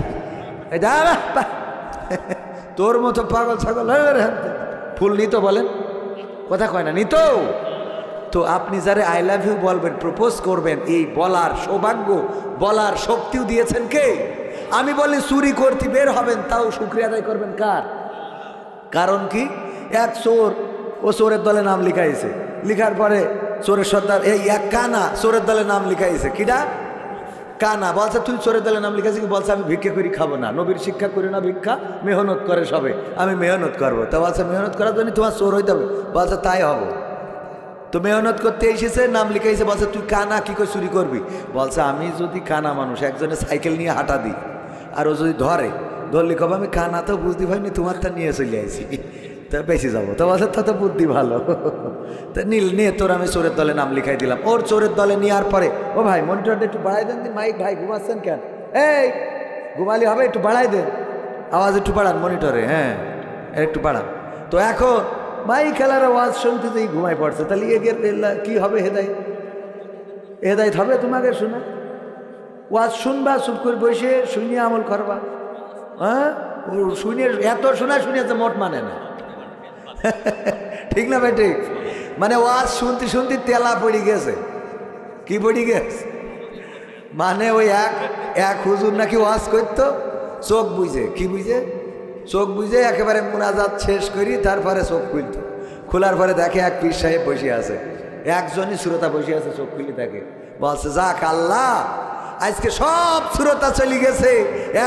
তোর মতো পাগল ছাগল ফুল নিত বলেন, কথা কয় না নিত। তো আপনি যারা আই লাভ ইউ বলবেন, প্রপোজ করবেন, এই বলার সৌভাগ্য, বলার শক্তিও দিয়েছেন কে? আমি বলি চুরি করতে বের হবেন, তাও শুকরিয়া আদায় করবেন কার? কারণ কি, এক চোর, ও চোরের দলে নাম লিখাইছে, লিখার পরে চোরের সর্দার, এই এক কানা চোরের দলে নাম লিখাইছে। কিটা? কানা। বলছে তুই চোরের দলে নাম লিখাইছে কি? বলছে আমি ভিক্ষা করি খাবো না, নবীর শিক্ষা করি না ভিক্ষা, মেহনত করে সবে, আমি মেহনত করবো। তা বলছে মেহনত করার জন্য তোমার চোর হইতে হবে। বলছে তাই হবো। তো মেহনত করতে এসেছে, নাম লিখাইছে। বলছে তুই কানা, কি করে চুরি করবি? বলছে আমি যদি কানা মানুষ একজনে সাইকেল নিয়ে হাঁটা দিই, আর ও যদি ধরলি কবে আমি কানা তো বুঝতে পারিনি, তোমারটা নিয়ে চলে আইছি, তা বেশি যাবো। তো বলছে তা তো বুদ্ধি ভালো। তা নীল নিয়ে তোর আমি চোরের দলে নাম লিখাই দিলাম। ওর চোরের দলে নেওয়ার পরে, ও ভাই মনিটরটা একটু বাড়াই দেন, মাইক ভাই ঘুমাচ্ছেন কেন? এই ঘুমালি হবে, একটু বাড়াই দেন, আওয়াজ একটু বাড়ান মনিটরে, হ্যাঁ একটু বাড়ান। তো এখন মাই খেলার আওয়াজ শুনতে যেই ঘুমাই পড়ছে, তাহলে এগের কি হবে? হেদায়েত হবে তোমাকে শোনা? ওয়াজ শুনবা, চুপ করে বসে শুনে আমল করবা। হ্যাঁ শুনে এত শুনেছে মোট মানে না। ঠিক না ভাই? ঠিক। মানে ওয়াজ শুনতে শুনতে তেলা পড়ে গেছে। কি পড়ে গেছে? মানে ওই এক হুজুর নাকি ওয়াজ করতো, চোখ বুঝে, কি বুঝে? চোখ বুঝে একেবারে মুনাজাত শেষ করি, তারপরে চোখ খুলত। খোলার পরে দেখে এক পীর সাহেব বসে আছে, একজনই শ্রোতা বসে আছে। চোখ খুলে দেখে, বলছে যাক আল্লাহ, আজকে সব শ্রোতা চলে গেছে,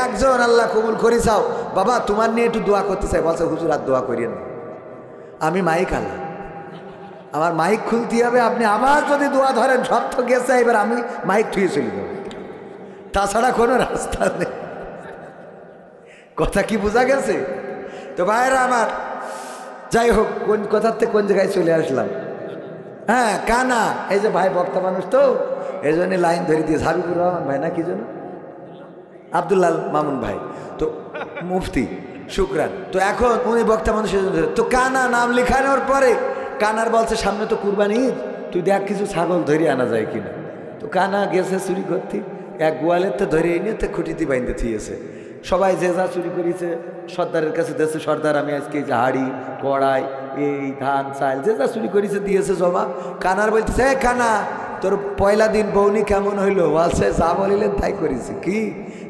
একজন আল্লাহ কবুল করি চাও বাবা, তোমার নিয়ে একটু দোয়া করতে চাই। বলছে হুজুর আর দোয়া করিয়েন না, আমি মাইক আল্লাহ, আমার মাইক খুলতে হবে, আপনি আবার যদি দোয়া ধরেন সব তো গেছে, এবার আমি মাইক থুয়ে চলে যাব, তাছাড়া কোনো রাস্তা নেই। কথা কি বোঝা গেছে? তো ভাইরা আমার, যাই হোক, কোন কথার থেকে কোন জায়গায় চলে আসলাম। হ্যাঁ কানা, এই যে ভাই বক্তা মানুষ তো, এই জন্য লাইন ধরে দিয়েছে। হাবিবুর রহমান ভাই না কি যেন, আব্দুল্লাহ মামুন ভাই, তো মুফতি, শুকরান। তো এখন উনি বক্তা মানুষ, তো কানা নাম লেখানোর পরে কানার বলছে সামনে তো কুরবানি ঈদ, তুই দেখ কিছু ছাগল ধরে আনা যায় কিনা। তো কানা গেছে চুরি করতে, এক গোয়ালের তো ধরে এনে তো খুঁটিতে বাইন্দে থিয়েছে। সবাই যে যা চুরি করেছে সর্দারের কাছে দিয়েছে, সর্দার আমি আজকে এই যে হাড়ি কড়াই, এই ধান চাল যে যা চুরি করেছে দিয়েছে জমা। কানার বলতেছে এ কানা, তোর পয়লা দিন বউনি কেমন হইলো? বলছে যা বলিলেন তাই করেছি। কি?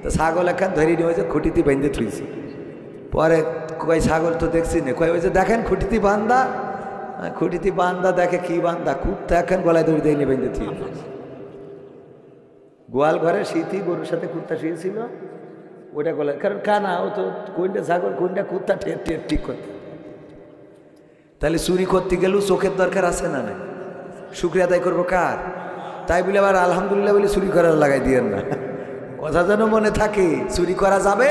তো ছাগল একখান ধরে নিয়ে হয়েছে, খুঁটিতে বাইন্দে থুইছি। পরে কয় ছাগল তো দেখছি না, কয় হয়েছে দেখেন খুঁটিতে বান্দা, খুঁটিতে বান্দা দেখে কি বান্দা, কুত্তা এখন গলায় দড়ি দিয়ে বেঁধে থুই। গোয়াল ঘরে শীতই গরুর সাথে কুত্তা শুয়েছিল, ওটা গলায়, কারণ কানা ও তো কোনটা ছাগল কোনটা কুত্তা ঠিক করতে। তাহলে চুরি করতে গেলেও চোখের দরকার আছে না? নাই। শুকরিয়া আদায় করবো কার? তাই বলে আবার আলহামদুলিল্লাহ বলে চুরি করার লাগাই দিয়েন না। কথা যেন মনে থাকে, চুরি করা যাবে,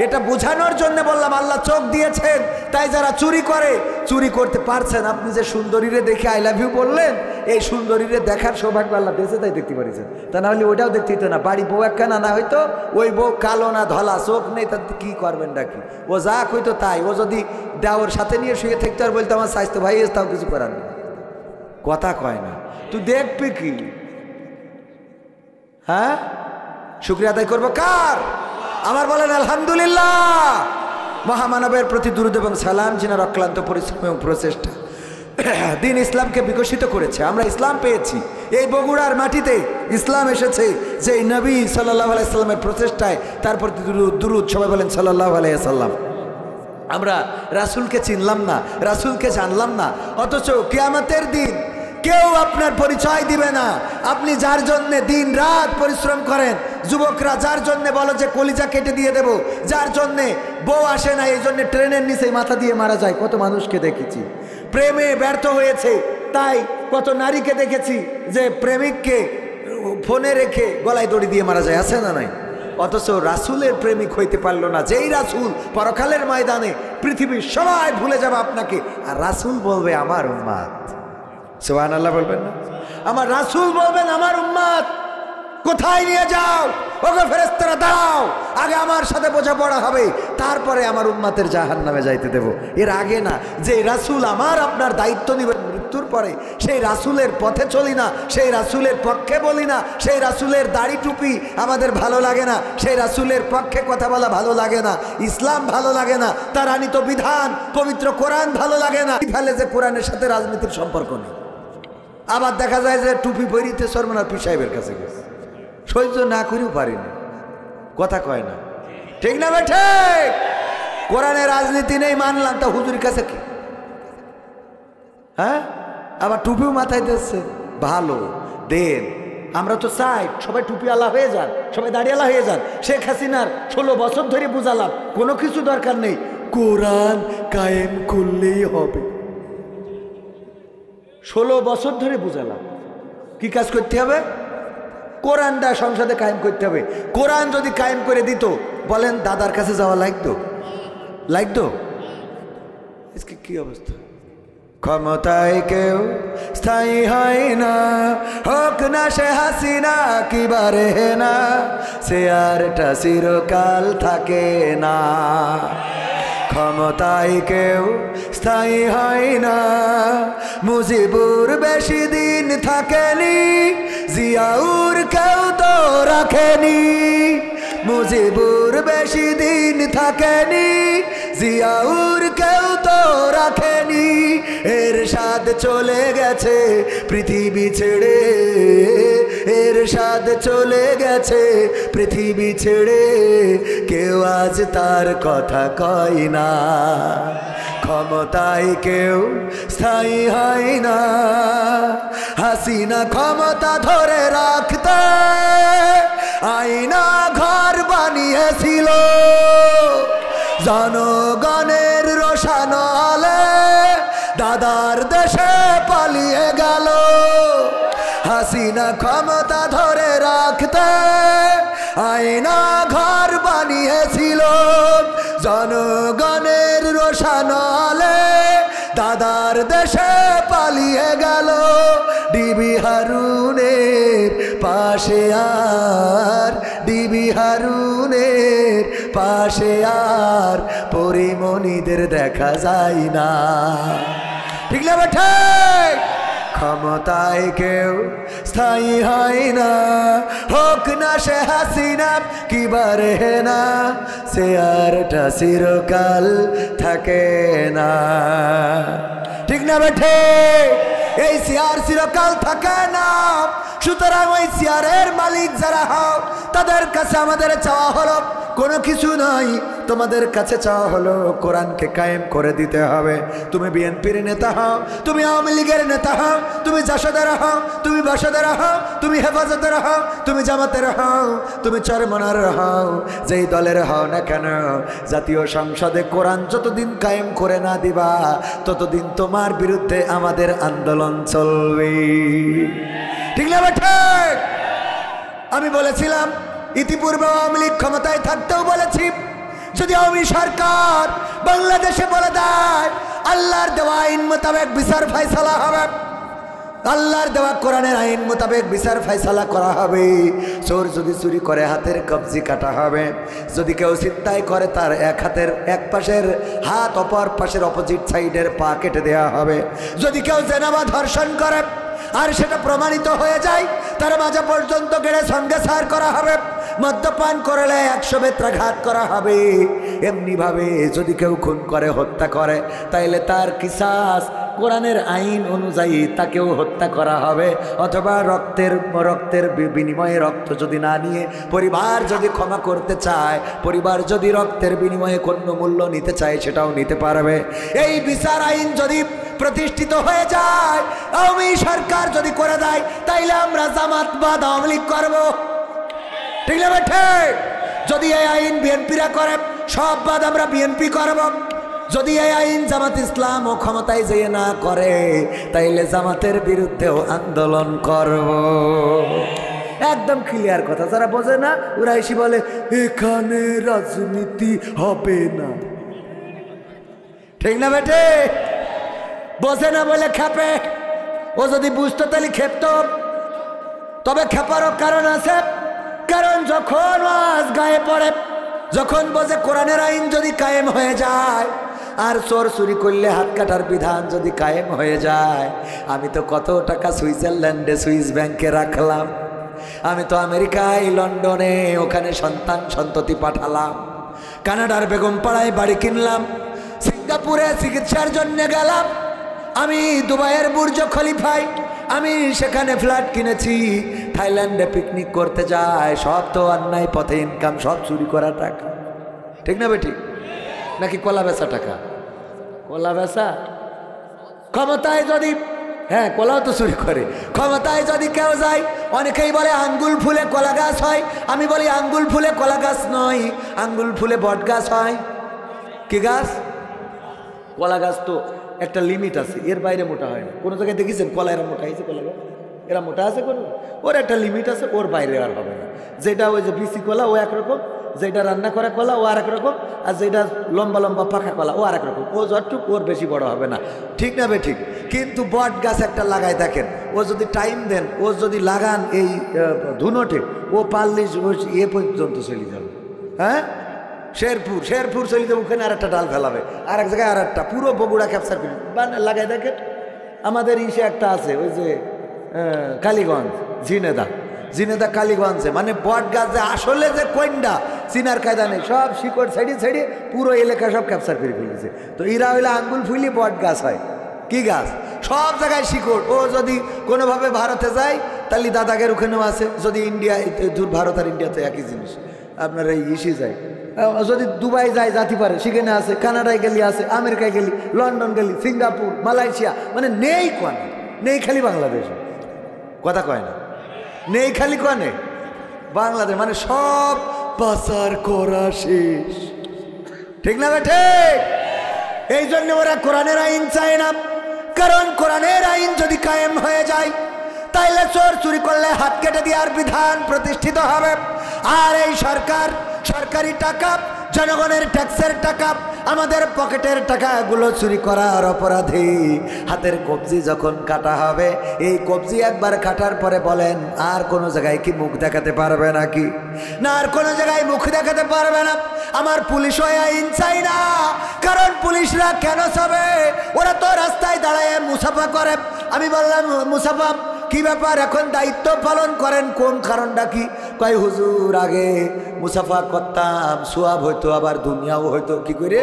এটা বোঝানোর জন্য বললাম। আল্লাহ চোখ দিয়েছেন, তাই যারা চুরি করে, চুরি করতে পারছেন। আপনি যে সুন্দরীরে দেখে আই লাভ ইউ বললেন, এই সুন্দরীরে দেখার সৌভাগ্য আল্লাহ দিয়েছে, তাই দেখতে পারিছেন। তা না হলে ওইটাও দেখতে হতো না। বাড়ি বউ একখানা না হয়তো, ওই বউ কালো না ধলা, চোখ নেই, তার কি করবেন নাকি? ও যা হইতো তাই। ও যদি দেওয়ার সাথে নিয়ে শুয়ে থাকতো আর বলতো আমার স্বাস্থ্য ভাই তাও কিছু করার নেই, কথা কয় না। তুই দেখবি কি? হ্যাঁ শুকরিয়া আদায় করবো কার? আমার বলেন আলহামদুলিল্লাহ। মহামানবের প্রতি দুরূদ এবং সালাম, যিনার অক্লান্ত পরিশ্রম এবং প্রচেষ্টা দিন ইসলামকে বিকশিত করেছে। আমরা ইসলাম পেয়েছি, এই বগুড়ার মাটিতে ইসলাম এসেছে যে নবী সাল্লাল্লাহু আলাইহি সাল্লামের প্রচেষ্টায়। তার প্রতি দুরূদ, সবাই বলেন সাল্লাল্লাহু আলাইহি সাল্লাম। আমরা রাসূলকে চিনলাম না, রাসূলকে জানলাম না, অথচ কিয়ামতের দিন কেউ আপনার পরিচয় দিবে না। আপনি যার জন্যে দিন রাত পরিশ্রম করেন, যুবকরা যার জন্যে বলো যে কলিজা কেটে দিয়ে দেব, যার জন্যে বউ আসে না, এই জন্যে ট্রেনের নিচে মাথা দিয়ে মারা যায়, কত মানুষকে দেখেছি। প্রেমে ব্যর্থ হয়েছে, তাই কত নারীকে দেখেছি যে প্রেমিককে ফোনে রেখে গলায় দড়ি দিয়ে মারা যায়, আছে না নাই? অথচ রাসূলের প্রেমিক হইতে পারলো না। যেই রাসূল পরকালের ময়দানে পৃথিবীর সবাই ভুলে যাবে আপনাকে, আর রাসূল বলবে আমার উম্মত। সুবহানাল্লাহ বলবেন না? আমার রাসূল বলবেন আমার উম্মত। কোথায় নিয়ে যাও? ওগো ফেরেশতারা দাঁড়াও, আগে আমার সাথে বোঝাপড়া হবে, তারপরে আমার উম্মতের জাহান্নামে যাইতে দেব। এর আগে না। যে রাসূল আমার আপনার দায়িত্ব নেবেন মৃত্যুর পরে, সেই রাসূলের পথে চলি না, সেই রাসূলের পক্ষে বলি না, সেই রাসূলের দাড়ি টুপি আমাদের ভালো লাগে না, সেই রাসূলের পক্ষে কথা বলা ভালো লাগে না, ইসলাম ভালো লাগে না, তার আনিত বিধান পবিত্র কোরআন ভালো লাগে না, ফেলে যে কোরআনের সাথে রাজনীতির সম্পর্ক নেই। আবার দেখা যায় যে টুপি পরিতে সরমনার পীর সাহেবের কাছে গেছে, সহ্য না করেও পারিনি, কথা কয় না, ঠিক না বেঠে? কোরআনের রাজনীতি নেই মানলাম, তা হুজুরের কাছে কি? হ্যাঁ, আবার টুপিও মাথায় দিচ্ছে, ভালো দেন। আমরা তো চাই সবাই টুপি আলা হয়ে যান, সবাই দাঁড়িয়ালা হয়ে যান। শেখ হাসিনার 16 বছর ধরে বুঝালাম কোনো কিছু দরকার নেই, কোরআন কায়েম করলেই হবে। 16 বছর ধরে বুঝালাম কি কাজ করতে হবে? কোরআনটা সংসদে কায়েম করতে হবে। কোরআন যদি কায়েম করে দিত, বলেন দাদার কাছে যাওয়া লাগতো? আজকে কি অবস্থা? ক্ষমতায় কেউ স্থায়ী হয় না, হোক না সে হাসিনা কি বারে না, সে আরটা চিরকাল থাকে না। ক্ষমতায় কেউ স্থায়ী হয় না, মুজিবুর বেশি দিন থাকেনি, জিয়াউর কেউ তো রাখেনি। মুজিবুর বেশি দিন থাকেনি, জিয়াউর কেউ তো রাখেনি। এরশাদ চলে গেছে পৃথিবী ছেড়ে, এরশাদ চলে গেছে পৃথিবী ছেড়ে, কেউ আজ তার কথা কয় না। ক্ষমতায় কেউ স্থায়ী হয় না, হাসিনা ক্ষমতা ধরে রাখতে আয়না ঘর বানিয়েছিল, জনগণের রোশানলে দাদার দেশে পালিয়ে গেল। হাসিনা ক্ষমতা ধরে রাখতে আয়না ঘর বানিয়েছিল, জনগণের রোশানলে দাদার দেশে পালিয়ে গেল। ডিবি হারুনের পাশে আর, ডিবি হারুনের পাশে আর পরিমণিদের দেখা যায় না, ঠিক না বেঠে? ক্ষমতায় কেউ স্থায়ী হয় না, হোক না সে হাসিনা কি বারে না, সে আরটা চিরকাল থাকে না, ঠিক না বেঠে? এই চেয়ার চিরকাল থাকে না। সুতরাং ওই চেয়ারের মালিক যারা হও, তাদের কাছে আমাদের চাওয়া হলো কোনো কিছু নাই, তোমাদের কাছে চাওয়া হলো কোরআনকে কায়েম করে দিতে হবে। তুমি বিএনপির নেতা হও, তুমি আওয়ামী লীগের নেতা হও, তুমি জাসদের হও, তুমি বাসদের হও, তুমি হেফাজতের হও, তুমি জামাতের হও, তুমি চরমনার হও, যেই দলের হও না কেন, জাতীয় সংসদে কোরআন যতদিন কায়েম করে না দিবা, ততদিন তোমার বিরুদ্ধে আমাদের আন্দোলন চলবে, ঠিক না বেঠে? আমি বলেছিলাম ইতিপূর্বে আওয়ামী লীগ ক্ষমতায় থাকতেও বলেছি, যদি আওয়ামী সরকার বাংলাদেশে বলে দেয় আল্লাহর দেওয়া আইন মোতাবেক বিচার ফায়সালা হবে, আল্লাহর দেওয়া কোরআনের আইন মোতাবেক বিচার ফায়সালা করা হবে, চোর যদি চুরি করে হাতের কবজি কাটা হবে, যদি কেউ ছিনতাই করে তার এক হাতের এক পাশের হাত অপর পাশের অপোজিট সাইডের পা কেটে দেওয়া হবে, যদি কেউ জেনা বা ধর্ষণ করে আর সেটা প্রমাণিত হয়ে যায়, তার মাঝে পর্যন্ত গেড়ে সঙ্গে সার করা হবে, মদ্যপান করলে 100 বেত্রাঘাত করা হবে। এমনি ভাবে যদি কেউ খুন করে হত্যা করে, তাইলে তার কিসাস কোরআনের আইন অনুযায়ী তাকেও হত্যা করা হবে, অথবা রক্তের বিনিময়ে রক্ত যদি না নিয়ে পরিবার যদি ক্ষমা করতে চায়, পরিবার যদি রক্তের বিনিময়ে কোনো মূল্য নিতে চায়, সেটাও নিতে পারবে। এই বিচার আইন যদি প্রতিষ্ঠিত হয়ে যায়, আওয়ামী সরকার যদি করে দেয়, তাইলে আমরা জামাত বাদ আওয়ামী লীগ করবো, ঠিক না বেঠে? যদি এই আইন বিএনপিরা করে, সব বাদ আমরা বিএনপি করব। যদি এই আইন জামাত ইসলাম ও ক্ষমতায় যেয়ে না করে, তাইলে জামাতের বিরুদ্ধেও আন্দোলন করব। একদম ক্লিয়ার কথা। যারা বোঝে না ওরা এসে বলে এখানে রাজনীতি হবে না, ঠিক না বেটে? বোঝে না বলে খেপে। ও যদি বুঝতো তাহলে খেপত। তবে খেপারও কারণ আছে, কারণ যখন ওয়াজ গায়ে পড়ে, যখন বোঝে কোরআনের আইন যদি কায়েম হয়ে যায়, আর চোর চুরি করলে হাত কাটার বিধান যদি কায়েম হয়ে যায়, আমি তো কত টাকা সুইজারল্যান্ডে সুইস ব্যাংকে রাখলাম, আমি তো আমেরিকায় লন্ডনে ওখানে সন্তান সন্ততি পাঠালাম, কানাডার বেগম পাড়ায় বাড়ি কিনলাম, সিঙ্গাপুরে চিকিৎসার জন্য গেলাম, আমি দুবাইয়ের বুর্জ খলিফায় আমি সেখানে ফ্ল্যাট কিনেছি, থাইল্যান্ডে পিকনিক করতে যায়, সব তো অন্যায় পথে ইনকাম, সব চুরি করা টাকা। ঠিক না বেটি? নাকি কলা বেচা টাকা? কলা বেচা ক্ষমতায় যদি, হ্যাঁ কলাও তো চুরি করে। ক্ষমতায় যদি কেউ যায়, অনেকেই বলে আঙ্গুল ফুলে কলা গাছ হয়, আমি বলি আঙ্গুল ফুলে কলা গাছ নয়, আঙ্গুল ফুলে বট গাছ হয়। কি গাছ? কলা গাছ তো একটা লিমিট আছে, এর বাইরে মোটা হয় না। কোনো জায়গায় দেখেছেন কলা এরা মোটা হয়েছে? কলা গাছ এরা মোটা আছে কোনো? ওর একটা লিমিট আছে, ওর বাইরে আর হবে না। যেটা ওই যে বিসি কলা ও একরকম, যেটা রান্না করা কলা ও আরেক রকম, আর যেটা লম্বা লম্বা পাকা কলা ও আরেক রকম। ও যতটুকু ওর বেশি বড় হবে না। ঠিক না বে ঠিক? কিন্তু বট গাছ একটা লাগায় দেখেন, ও যদি টাইম দেন, ও যদি লাগান এই ধুনোটে, ও 40 এ পর্যন্ত চলে যাবে। হ্যাঁ, শেরপুর চলে যাবে, ওখানে আর একটা ডাল ফেলাবে, আর এক জায়গায় আর একটা, পুরো বগুড়া ক্যাপচার করে লাগায় দেখেন। আমাদের ইসে একটা আছে ওই যে কালীগঞ্জ, জিনেদা কালীগঞ্জে, মানে বট গাছ যে আসলে যে কোনটা চিনার কায়দা নেই, সব শিকড় ছাড়িয়ে পুরো এলাকা সব ক্যাপচার করে ফেলেছে। তো এরা হইলে আঙ্গুল ফুলি বট গাছ হয়। কি গাছ? সব জায়গায় শিকড়। ও যদি কোনোভাবে ভারতে যায়, তাহলে দাদাগের ওখানেও আছে, যদি ইন্ডিয়া, দূর ভারত আর ইন্ডিয়াতে একই জিনিস, আপনার এই ইসে যায়, যদি দুবাই যায় জাতি পারে সেখানে আছে, কানাডায় গেলি আছে, আমেরিকায় গেলি, লন্ডন গেলি, সিঙ্গাপুর, মালয়েশিয়া, মানে নেই কোয়ানে, নেই খালি বাংলাদেশ। কথা কয় না, নেই খালি কোয়ানে বাংলাদেশ, মানে সব পাচার করা শেষ। ঠিক না বেঠে? এই জন্য ওরা কোরআনের আইন চায় না, কারণ কোরআনের আইন যদি কায়েম হয়ে যায়, তাইলে চোর চুরি করলে হাত কেটে দেওয়ার বিধান প্রতিষ্ঠিত হবে। আর এই সরকার সরকারি টাকা, জনগণের ট্যাক্সের টাকা, আমাদের পকেটের টাকাগুলো চুরি করার অপরাধী হাতের কবজি যখন কাটা হবে, এই কবজি একবার কাটার পরে বলেন আর কোনো জায়গায় কি মুখ দেখাতে পারবে নাকি? না, আর কোনো জায়গায় মুখ দেখাতে পারবে না। আমার পুলিশ ওই আইন চাই না, কারণ পুলিশরা কেন চাবে? ওরা তো রাস্তায় দাঁড়ায় মুসাফা করে। আমি বললাম, মুসাফা কি ব্যাপার, এখন দায়িত্ব পালন করেন, কোন কারণটা কি? কয় হুজুর আগে মুসাফা করতাম, সোয়াব হইতো, আবার দুনিয়াও হইতো। কি করে?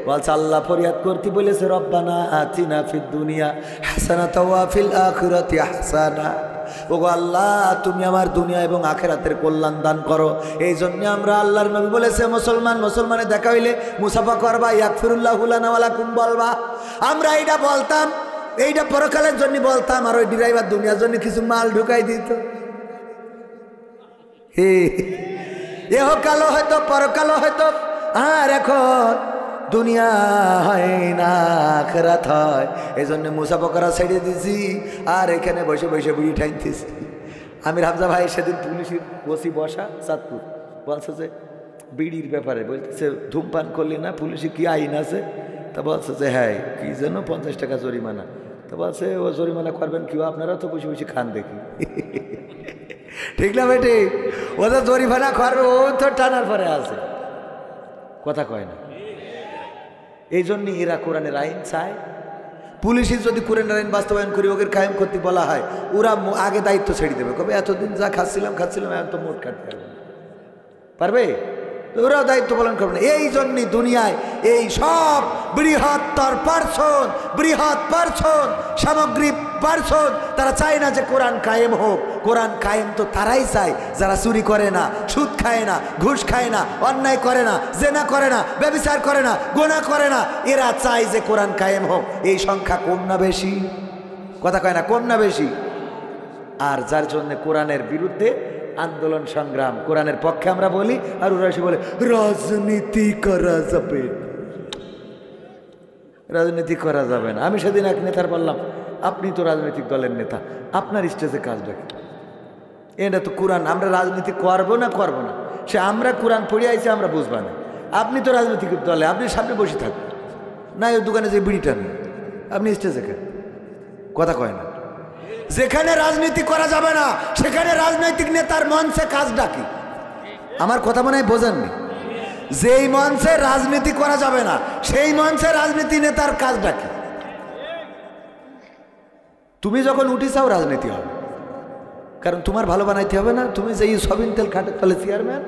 বলছে আল্লাহ ফরিয়াদ করতে বলেছে, রব্বানা আতিনা ফিদ দুনিয়া হাসানাতা ওয়া ফিল আখিরাতি হাসানা। ওগো আল্লাহ, তুমি আমার দুনিয়া এবং আখিরাতের কল্যাণ দান করো। এই জন্য আমরা, আল্লাহর নবী বলেছে, মুসলমানে দেখা হইলে মুসাফা করবা, ইয়াগফিরুল্লাহু লানা ওয়া লাকুম বলবা। আমরা এইটা বলতাম, এইটা পরকালের জন্য বলতাম, আর ওই ড্রাইভার দুনিয়ার জন্য কিছু মাল ঢুকাই দিত। এহকালও হয়তো পরকালও হয়তো। আর এখন দুনিয়া হয় না, আখিরাত হয়। এই জন্য মুসাফা করা ছেড়ে দিছি, আর এখানে বসে বসে বুড়ি ঠাইতেছি। আমির হামজা ভাই সেদিন পুলিশের ওসি বসা চাঁদপুর, বলছে যে বিড়ির ব্যাপারে, বলতেছে ধূমপান করলে না পুলিশে কি আইন আছে? তা বলছে যে হ্যাঁ, কি যেন 50 টাকা জরিমানা। তো বলছে ও জরিমানা করবেন কেউ, আপনারা তো বসে বসে খান দেখি। ঠিক না বেটি? ও তো জরিমানা করবে, ও তো টানার পরে আছে, কথা কয় না। এই জন্যই এরা কোরআনের আইন চায়। পুলিশের যদি কোরআনের আইন বাস্তবায়ন করে ওদের কায়েম করতে বলা হয়, ওরা আগে দায়িত্ব ছেড়ে দেবে, কবে এতদিন যা খাচ্ছিলাম এখন তো মোট কাটতে পারবে, ওরাও দায়িত্ব পালন করবে না। এই জন্যই দুনিয়ায় এই সব বৃহৎ পার্সন সামগ্রিক পার্সন, তারা চায় না যে কোরআন কায়েম হোক। কোরআন কায়েম তো তারাই চায় যারা চুরি করে না, সুদ খায় না, ঘুষ খায় না, অন্যায় করে না, জেনা করে না, ব্যভিচার করে না, গোনা করে না। এরা চায় যে কোরআন কায়েম হোক। এই সংখ্যা কম না বেশি? কথা কয় না, কম না বেশি? আর যার জন্য কোরআনের বিরুদ্ধে আন্দোলন সংগ্রাম, কোরআনের পক্ষে আমরা বলি, আর ওরা এসে বলে রাজনীতি করা যাবে, রাজনীতি করা যাবে না। আমি সেদিন এক নেতার বললাম, আপনি তো রাজনৈতিক দলের নেতা, আপনার স্টেজে কাজ দেখে, এটা তো কোরআন, আমরা রাজনীতি করবো না সে আমরা কোরআন পড়ে আইছি, আমরা বুঝবা না। আপনি তো রাজনৈতিক দলে, আপনি সামনে বসে থাকবেন না, ওই দোকানে যে বিড়িটা নেই, আপনি স্টেজে খান, কথা কয় না। যেখানে রাজনীতি করা যাবে না সেখানে রাজনৈতিক নেতার মঞ্চে কাজ ডাকি। আমার কথা মনে হয় বোঝেননি? যেই মঞ্চে রাজনীতি করা যাবে না সেই মঞ্চে রাজনীতি নেতার কাজ ডাকি। তুমি যখন উঠিছাও রাজনীতি হবে, কারণ তোমার ভালো বানাইতে হবে না। তুমি যে সবিন তেল খাটের তলে চেয়ারম্যান,